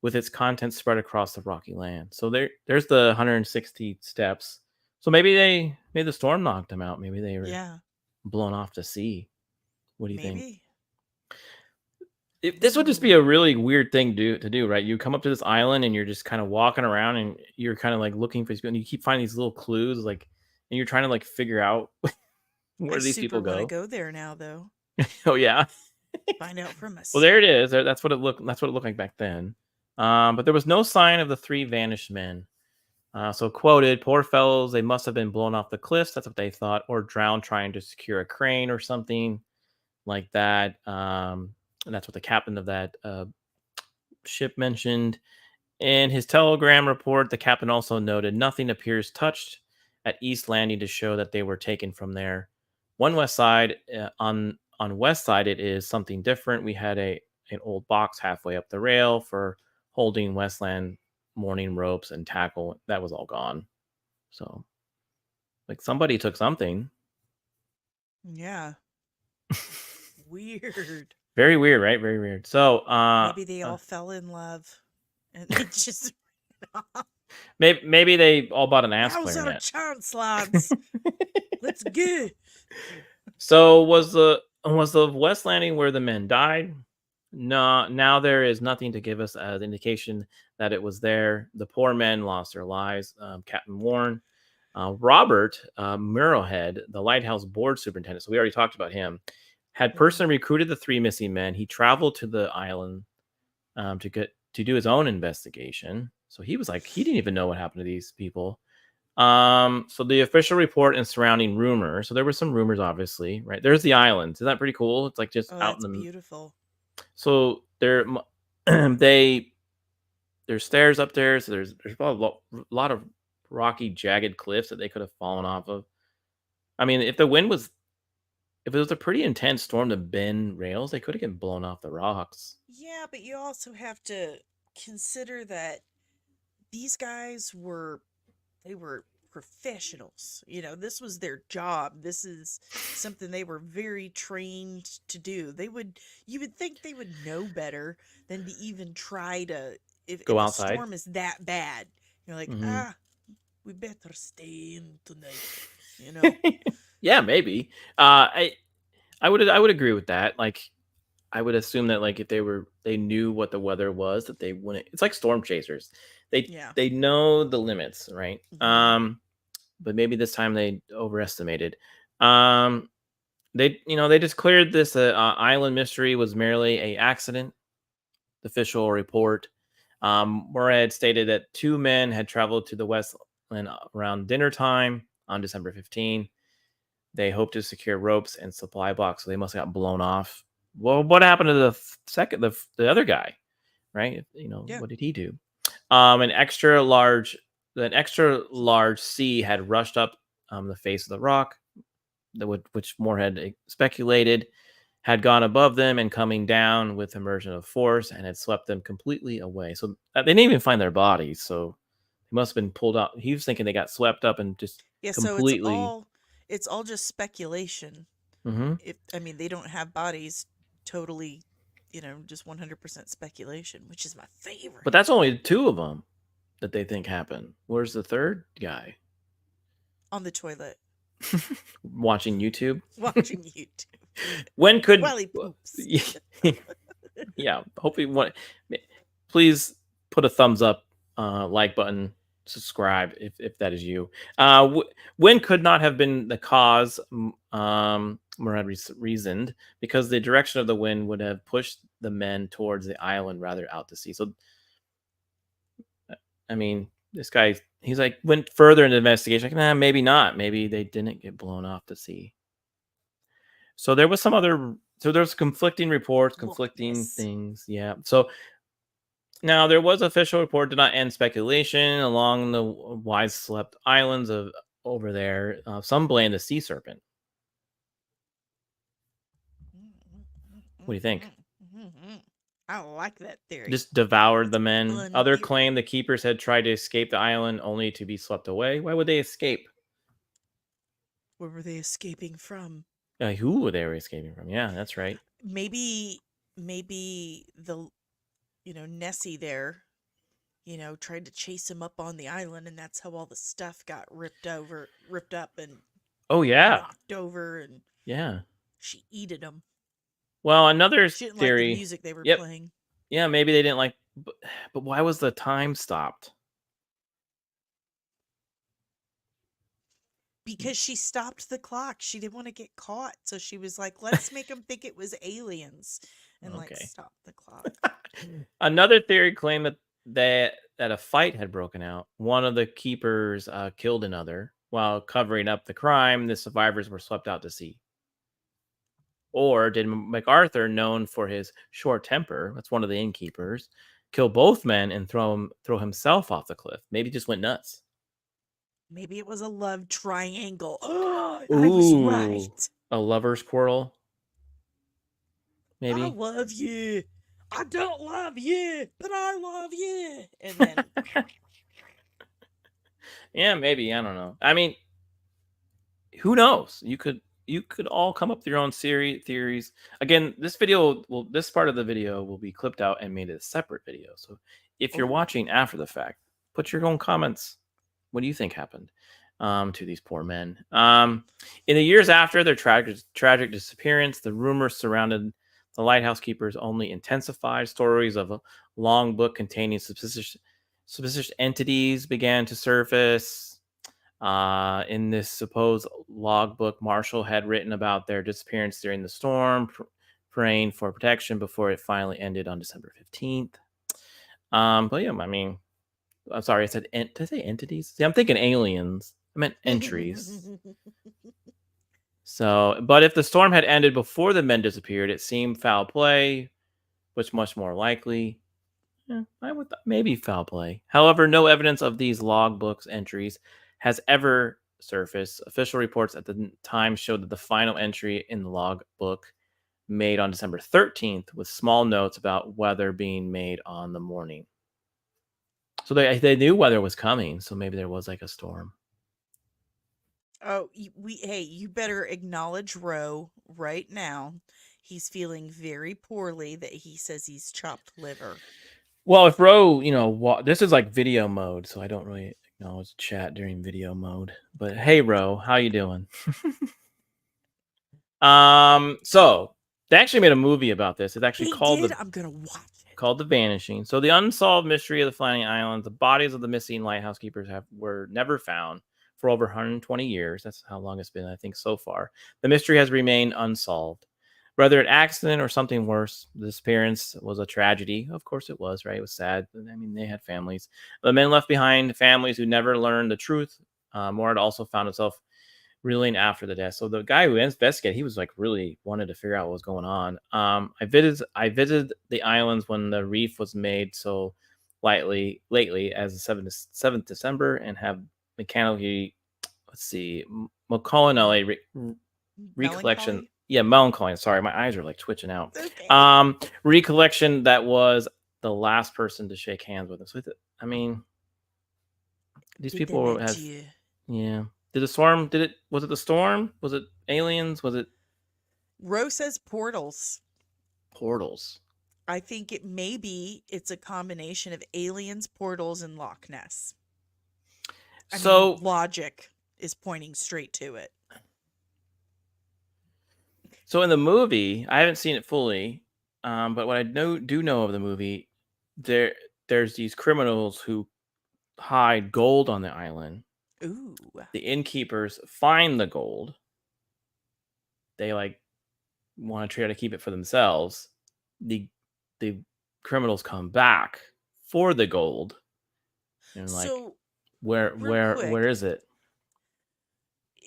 with its contents spread across the rocky land. So there's the 160 steps. So maybe the storm knocked them out. Maybe they were blown off to sea. What do you think? This would just be a really weird thing to do, right? You come up to this island and you're just kind of walking around and you're kind of like looking for people, and you keep finding these little clues, like, and you're trying to like figure out where these people go. I go there now, though. Oh yeah, find out from us. Well, there it is. That's what it looked like back then. But there was no sign of the 3 vanished men. So quoted, poor fellows, they must have been blown off the cliffs. That's what they thought, or drowned trying to secure a crane or something like that. And that's what the captain of that ship mentioned. In his telegram report, the captain also noted nothing appears touched at East Landing to show that they were taken from there. On west side, it is something different. We had an old box halfway up the rail for holding Westland mooring ropes and tackle. That was all gone. So, like, somebody took something. Yeah. Weird. Very weird, right? Very weird. So maybe they all fell in love and they just maybe they all bought an ass clarinet. Now's our chance, lads. Let's go. So was the West Landing where the men died? No, now there is nothing to give us as indication that it was there. The poor men lost their lives. Captain Warren, Robert Murrowhead, the lighthouse board superintendent, so we already talked about him, had personally recruited the 3 missing men. He traveled to the island to to do his own investigation. So he was like, he didn't even know what happened to these people. So the official report and surrounding rumors. So there were some rumors, obviously, right? There's the island. Isn't that pretty cool? It's like just Oh, out in that's the. beautiful. So there's stairs up there. So there's a lot of rocky, jagged cliffs that they could have fallen off of. I mean, if it was a pretty intense storm to bend rails, they could have gotten blown off the rocks. Yeah, but you also have to consider that these guys were professionals. This was their job. This is something they were very trained to do. You would think they would know better than to even try to, if Go a outside. storm is that bad. You're like, Mhm. we better stay in tonight. Yeah, maybe. I would agree with that. Like, I would assume that like if they knew what the weather was, that they wouldn't. It's like storm chasers. Yeah. They know the limits, right? Mhm. But maybe this time they overestimated. They just cleared this island mystery was merely a accident. The official report. Morad stated that 2 men had traveled to the Westland around dinner time on December 15. They hoped to secure ropes and supply box, so they must have got blown off. Well, what happened to the other guy, right? Yeah. What did he do? An extra large sea had rushed up the face of the rock, which Moorhead speculated had gone above them and coming down with immersion of force and had swept them completely away. So they didn't even find their bodies. So they must have been pulled out. He was thinking they got swept up and just Yeah, so completely. it's all just speculation. Mhm. They don't have bodies, totally, just 100% speculation, which is my favorite. But that's only 2 of them that they think happened. Where's the third guy? On the toilet Watching YouTube. watching YouTube When could while he poops. Yeah, hopefully please put a thumbs up, like button, subscribe if that is you. Wind could not have been the cause. Murad reasoned because the direction of the wind would have pushed the men towards the island rather out to sea. So, I mean, this guy, he's like went further in the investigation. Like, nah, maybe not. Maybe they didn't get blown off to sea. So there was there's conflicting reports, conflicting things. Yeah. So now there was official report did not end speculation along the wide slept islands of over there. Some blame the sea serpent. What do you think? I like that theory. Just devoured the men. Fun Other theory. claim the keepers had tried to escape the island only to be swept away. Why would they escape? Where were they escaping from? Who were they escaping from? Yeah, that's right. Maybe the Nessie there, tried to chase him up on the island, and that's how all the stuff got ripped up and Oh yeah, knocked over, and yeah. she eated them. Well, another She didn't theory. like the music they were Yep. playing. Yeah, maybe they didn't like, but why was the time stopped? Because she stopped the clock. She didn't want to get caught, so she was like, "Let's make them think it was aliens," and like Okay. stop the clock. Another theory claimed that a fight had broken out. One of the keepers killed another while covering up the crime. The survivors were swept out to sea. Or did MacArthur, known for his short temper, that's one of the innkeepers, kill both men and throw himself off the cliff? Maybe just went nuts. Maybe it was a love triangle. Oh, I was right. A lover's quarrel. Maybe. I love you. I don't love you, but I love you. And then yeah, maybe. I don't know. I mean, who knows? You could all come up with your own theories. Again, this part of the video will be clipped out and made a separate video. So if you're watching after the fact, put your own comments. What do you think happened to these poor men? In the years after their tragic disappearance, the rumors surrounded the lighthouse keepers only intensified. Stories of a long book containing suspicious entities began to surface. In this supposed logbook, Marshall had written about their disappearance during the storm, praying for protection before it finally ended on December 15th. But yeah, I mean, I'm sorry, I said did I say entities? See, I'm thinking aliens. I meant entries. So, but if the storm had ended before the men disappeared, it seemed foul play, which much more likely. I would maybe foul play. However, no evidence of these logbooks entries has ever surfaced. Official reports at the time showed that the final entry in the logbook made on December 13th with small notes about weather being made on the morning. So they knew weather was coming, so maybe there was like a storm. Oh, hey, you better acknowledge Roe right now. He's feeling very poorly that he says he's chopped liver. Well, if Ro, this is like video mode, so I don't really acknowledge chat during video mode. But hey, Ro, how you doing? So they actually made a movie about this. It's actually I'm gonna watch it. Called The Vanishing. So the unsolved mystery of the Flying Islands, the bodies of the missing lighthouse keepers were never found for over 120 years. That's how long it's been, I think, so far. The mystery has remained unsolved. Whether an accident or something worse, the disappearance was a tragedy. Of course it was, right? It was sad. I mean, they had families. The men left behind families who never learned the truth. Morad also found himself reeling after the death. So the guy who investigated, he was like really wanted to figure out what was going on. I visited the islands when the reef was made so lately as the 7th December and have mechanically, melancholy recollection. Melancholy? Yeah, melancholy. Sorry, my eyes are like twitching out. Okay. Recollection that was the last person to shake hands with him. So I mean, these people have, yeah. Did the storm? Was it the storm? Was it aliens? Was it Roe says portals. portals? I think it's a combination of aliens, portals, and Loch Ness. I mean, logic is pointing straight to it. So in the movie, I haven't seen it fully, but what I do know of the movie, there's these criminals who hide gold on the island. Ooh. The innkeepers find the gold. They like want to try to keep it for themselves. The criminals come back for the gold. And like, So, where is it?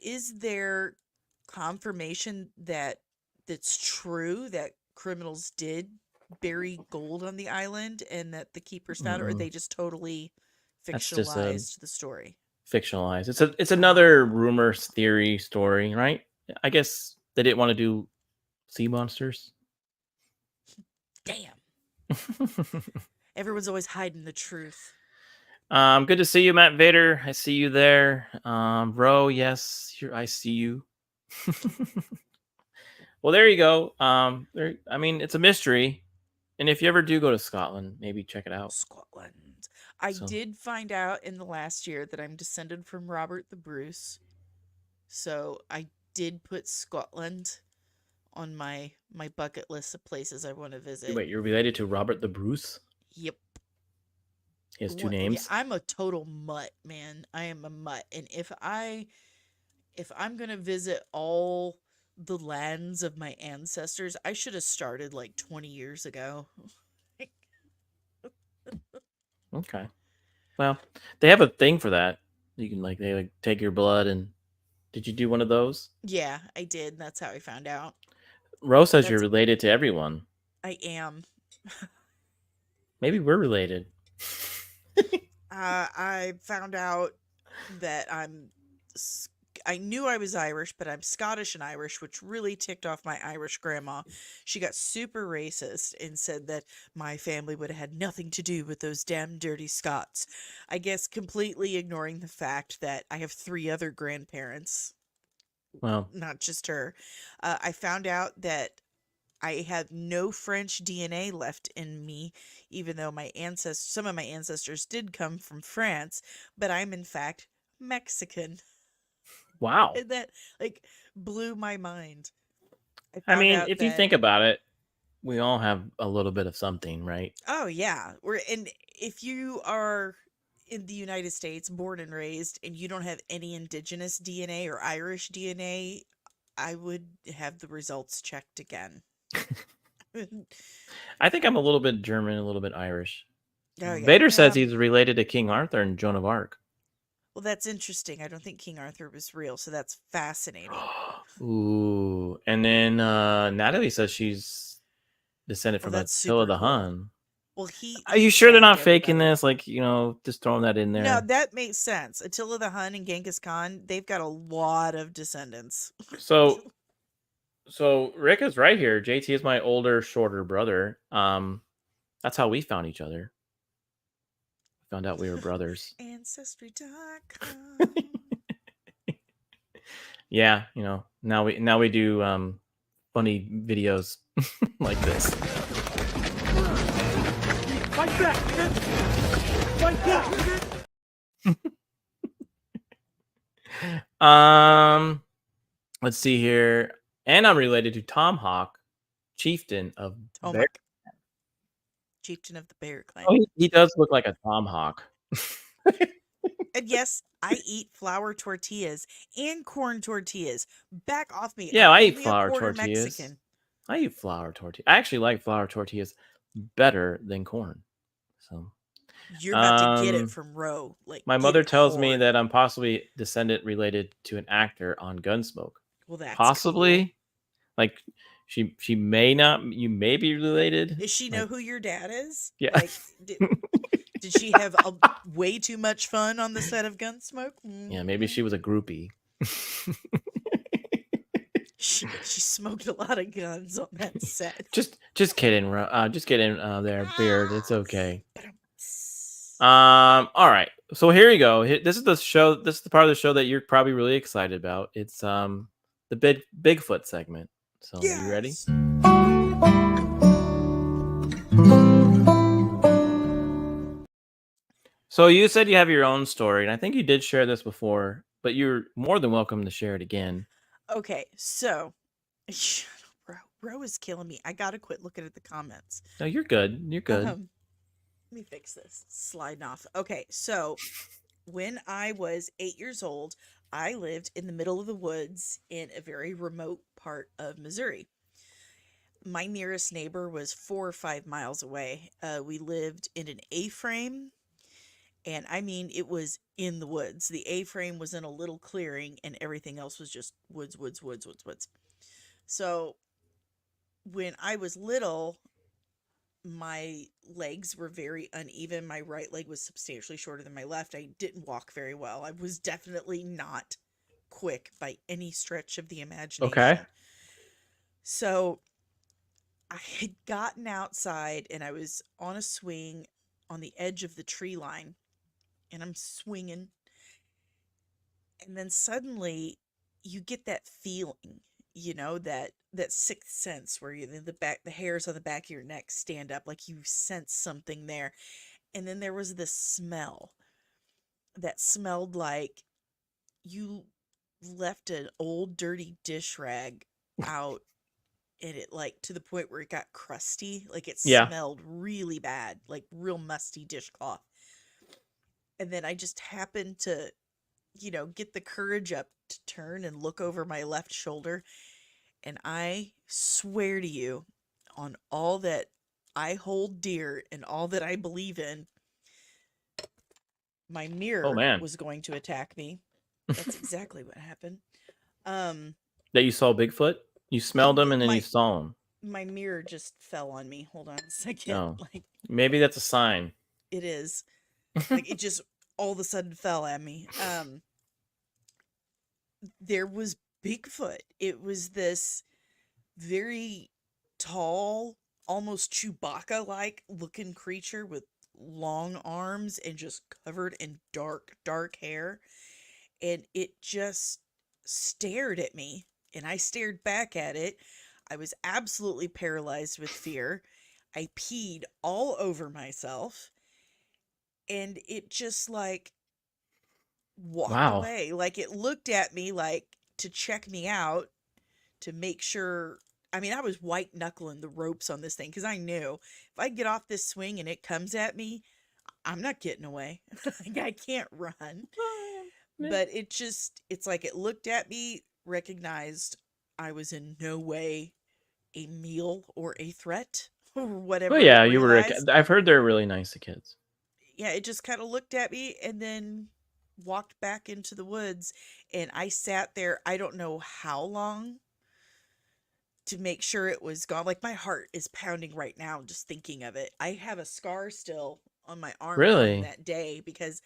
Is there confirmation that's true that criminals did bury gold on the island and that the keepers found it, or they just totally fictionalized the story? Fictionalized. It's another rumor theory story, right? I guess they didn't want to do sea monsters. Damn. Everyone's always hiding the truth. Good to see you, Matt Vader. I see you there. Ro, yes, I see you. Well, there you go. I mean, it's a mystery. And if you ever do go to Scotland, maybe check it out. Scotland. I did find out in the last year that I'm descended from Robert the Bruce. So I did put Scotland on my bucket list of places I want to visit. Wait, you're related to Robert the Bruce? Yep. He has two names? Yeah, I'm a total mutt, man. I am a mutt. And if I'm going to visit all the lands of my ancestors, I should have started like 20 years ago. Okay. Well, they have a thing for that. You can they take your blood and did you do one of those? Yeah, I did. That's how I found out. Rose says you're related to everyone. I am. Maybe we're related. I found out that I knew I was Irish, but I'm Scottish and Irish, which really ticked off my Irish grandma. She got super racist and said that my family would have had nothing to do with those damn dirty Scots. I guess completely ignoring the fact that I have 3 other grandparents. Well, not just her. I found out that I have no French DNA left in me, even though some of my ancestors did come from France, but I'm in fact Mexican. Wow. And that blew my mind. I mean, if you think about it, we all have a little bit of something, right? Oh yeah. And if you are in the United States, born and raised, and you don't have any indigenous DNA or Irish DNA, I would have the results checked again. I think I'm a little bit German, a little bit Irish. Oh, yeah. Vader says Yeah. he's related to King Arthur and Joan of Arc. Well, that's interesting. I don't think King Arthur was real, so that's fascinating. Ooh. And then Natalie says she's descended Well, from that's Attila super the cool. Hun. Well, he Are you sure they're not shagged faking everybody. this? Like, just throwing that in there. No, that makes sense. Attila the Hun and Genghis Khan, they've got a lot of descendants. So Rick is right here. JT is my older, shorter brother. That's how we found each other. Found out we were brothers. Ancestry.com. Yeah, now we do funny videos like this. Fight back, nigga! Fight back! Let's see here. And I'm related to Tom Hawk, chieftain of Bear. Chieftain of the Bear Clan. Oh, he does look like a Tom Hawk. And yes, I eat flour tortillas and corn tortillas. Back off me. Yeah, I'm I eat only a flour quarter tortillas. Mexican. I eat flour tortillas. I actually like flour tortillas better than corn. So You're about to get it from Ro. Like my get mother it tells me hard. that I'm possibly descendant related to an actor on Gunsmoke. Well, that's possibly cool. Like she may not. You may be related. Does she know who your dad is? Yeah. Like, did she have way too much fun on the set of Gunsmoke? Yeah, maybe she was a groupie. She smoked a lot of guns on that set. Just kidding. Just kidding. There, Beard. It's okay. All right. So here you go. This is the show. This is the part of the show that you're probably really excited about. It's the Bigfoot segment. So you ready? So you said you have your own story, and I think you did share this before, but you're more than welcome to share it again. Okay, so bro is killing me. I gotta quit looking at the comments. No, you're good. You're good. Let me fix this. Sliding off. Okay, so when I was 8 years old, I lived in the middle of the woods in a very remote part of Missouri. My nearest neighbor was 4 or 5 miles away. We lived in an A-frame, and I mean, it was in the woods. The A-frame was in a little clearing, and everything else was just woods. So when I was little, my legs were very uneven. My right leg was substantially shorter than my left. I didn't walk very well. I was definitely not quick by any stretch of the imagination. Okay. So I had gotten outside and I was on a swing on the edge of the tree line, and I'm swinging. And then suddenly you get that feeling, that sixth sense where the hairs on the back of your neck stand up, like you sense something there. And then there was this smell that smelled like you left an old dirty dish rag out, and it, like, to the point where it got crusty, like it smelled really bad, like real musty dishcloth. And then I just happened to, get the courage up to turn and look over my left shoulder. And I swear to you, on all that I hold dear and all that I believe in, my mirror was going to attack me. That's exactly what happened. That you saw Bigfoot? You smelled him and then you saw him. My mirror just fell on me. Hold on a second. Oh, maybe that's a sign. It is. Like, it just all of a sudden fell at me. There was Bigfoot. It was this very tall, almost Chewbacca-like looking creature with long arms and just covered in dark hair. And it just stared at me, and I stared back at it. I was absolutely paralyzed with fear. I peed all over myself, and it just, like, walked away. Like, it looked at me, like, to check me out, to make sure. I mean, I was white knuckling the ropes on this thing, because I knew if I get off this swing and it comes at me, I'm not getting away. Like, I can't run. But it's like it looked at me, recognized I was in no way a meal or a threat or whatever. Well, yeah, you were. I've heard they're really nice to kids. it just kind of looked at me and then walked back into the woods. And I sat there, I don't know how long, to make sure it was gone. Like, my heart is pounding right now just thinking of it. I have a scar still on my arm from Really? that day because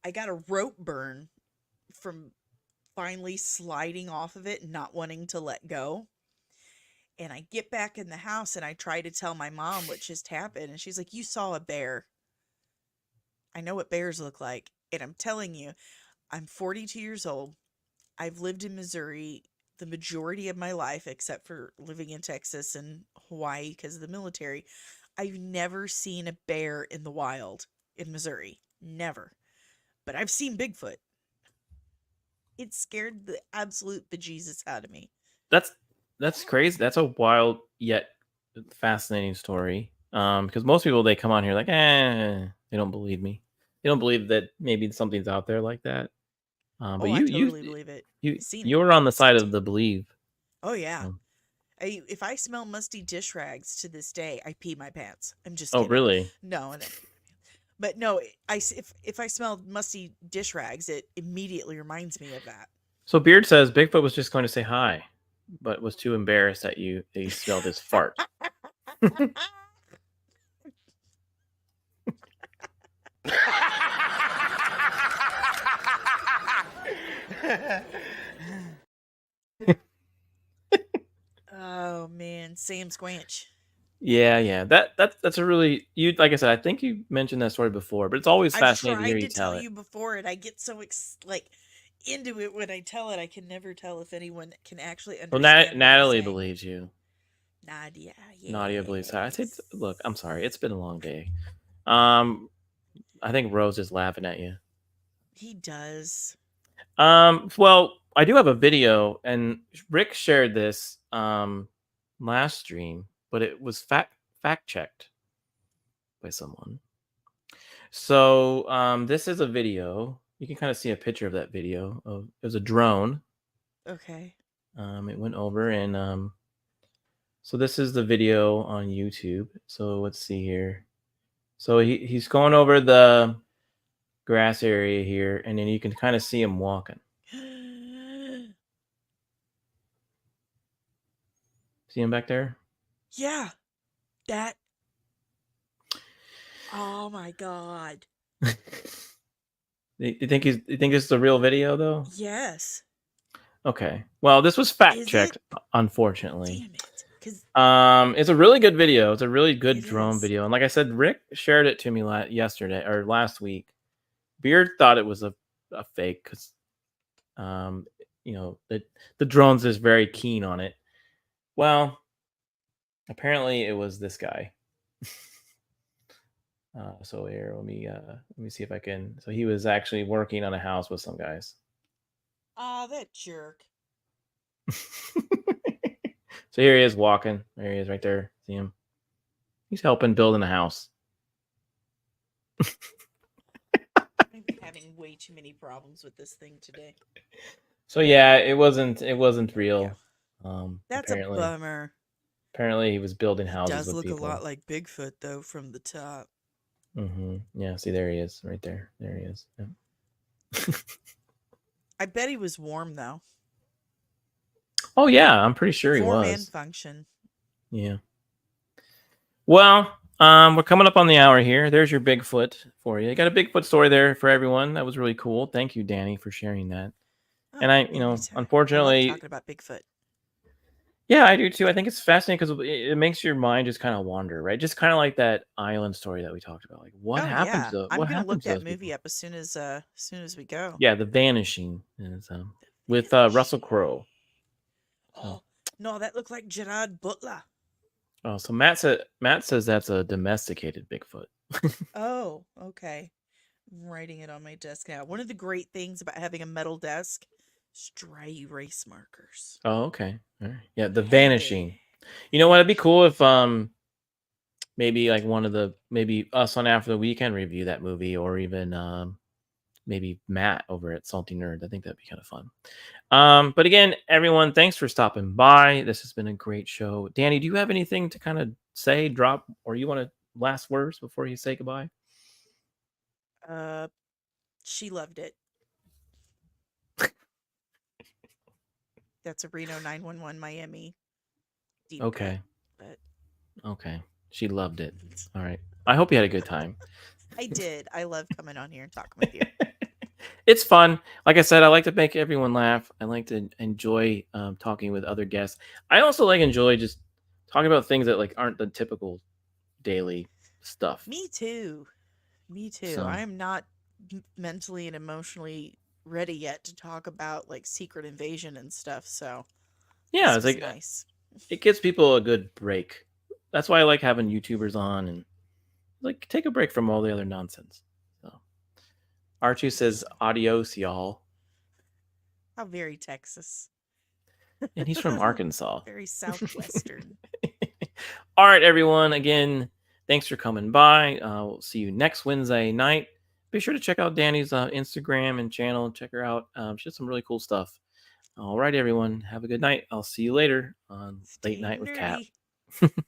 I got a rope burn from finally sliding off of it and not wanting to let go. And I get back in the house and I try to tell my mom what just happened. And she's like, "You saw a bear." I know what bears look like. And I'm telling you, I'm 42 years old. I've lived in Missouri the majority of my life, except for living in Texas and Hawaii because of the military. I've never seen a bear in the wild in Missouri. Never. But I've seen Bigfoot. It scared the absolute bejesus out of me. That's crazy. That's a wild yet fascinating story. Because most people, they come on here like, they don't believe me. They don't believe that maybe something's out there like that. But I totally believe it. Seen it. you're on the side Seen of the believe. Oh, yeah. Um, If I smell musty dish rags to this day, I pee my pants. I'm just oh, kidding. really? No, but no, if I smell musty dish rags, it immediately reminds me of that. So Beard says Bigfoot was just going to say hi, but was too embarrassed that you smelled his fart. Oh man, Sam Squanch. Yeah. That's a really, you, like I said, I think you mentioned that story before, but it's always I've fascinating to tried hear to you tell tell it. you before, and I get so into it when I tell it. I can never tell if anyone can actually Well, understand. what I'm Natalie saying. believes you. Nadia, Nadia believes that. I said, yes. look, I'm sorry, it's been a long day. I think Rose is laughing at you. He does. Well, I do have a video, and Rick shared this last stream, but it was fact checked by someone. So this is a video. You can kind of see a picture of that video. It was a drone. Okay. It went over, and so this is the video on YouTube. So let's see here. So he's going over the grass area here, and then you can kind of see him walking. See him back there? Yeah. That. Oh my God. You think this is a real video though? Yes. Okay. Well, this was fact Is checked, it? unfortunately. Damn it. 'Cause It's a really good video. It's a really good It drone is. video. And like I said, Rick shared it to me yesterday or last week. Beard thought it was a fake because the drone's is very keen on it. Well, apparently it was this guy. So here, let me see if I can. So he was actually working on a house with some guys. Oh, that jerk. So here he is walking. There he is right there. See him? He's helping building a house. I'm having way too many problems with this thing today. So yeah, it wasn't real. That's apparently, a bummer. Apparently he was building It houses does with look people. a lot like Bigfoot though from the top. Mm-hmm. Yeah, see, there he is, right there. There he is. Yeah. I bet he was warm though. Oh yeah, I'm pretty sure he Form was. and function. Yeah. Well, we're coming up on the hour here. There's your Bigfoot for you. You got a Bigfoot story there for everyone. That was really cool. Thank you, Dani, for sharing that. Oh, and I, anytime. unfortunately, I love talking about Bigfoot. Yeah, I do too. I think it's fascinating because it makes your mind just kind of wander, right? Just kind of like that island story that we talked about. Like, what happened to I'm gonna look that those movie people? up as soon as we go. Yeah, The Vanishing is with Russell Crowe. Oh no, that looked like Gerard Butler. Oh, so Matt says that's a domesticated Bigfoot. Oh, okay. I'm writing it on my desk now. One of the great things about having a metal desk is dry erase markers. Oh, okay. All right. Yeah, The Vanishing. You know what? It'd be cool if maybe like maybe us on After the Weekend review that movie, or even maybe Matt over at Salty Nerd. I think that'd be kind of fun. But again, everyone, thanks for stopping by. This has been a great show. Dani, do you have anything to kind of say, drop, or you want to last words before you say goodbye? She loved it. That's a Reno 911 Miami deep Okay. cut, Okay. She loved it. All right. I hope you had a good time. I did. I love coming on here and talking with you. It's fun. Like I said, I like to make everyone laugh. I like to enjoy talking with other guests. I also enjoy just talking about things that aren't the typical daily stuff. Me too. Me too. So- I am not mentally and emotionally ready yet to talk about Secret Invasion and stuff. So Yeah, this it's was nice. it gives people a good break. That's why I like having YouTubers on and take a break from all the other nonsense. So R2 says adios, y'all. How very Texas. And he's from Arkansas. Very southwestern. All right, everyone. Again, thanks for coming by. We'll see you next Wednesday night. Be sure to check out Dani's Instagram and channel. Check her out. She has some really cool stuff. All right, everyone. Have a good night. I'll see you later on Late Night with Kat. nerdy.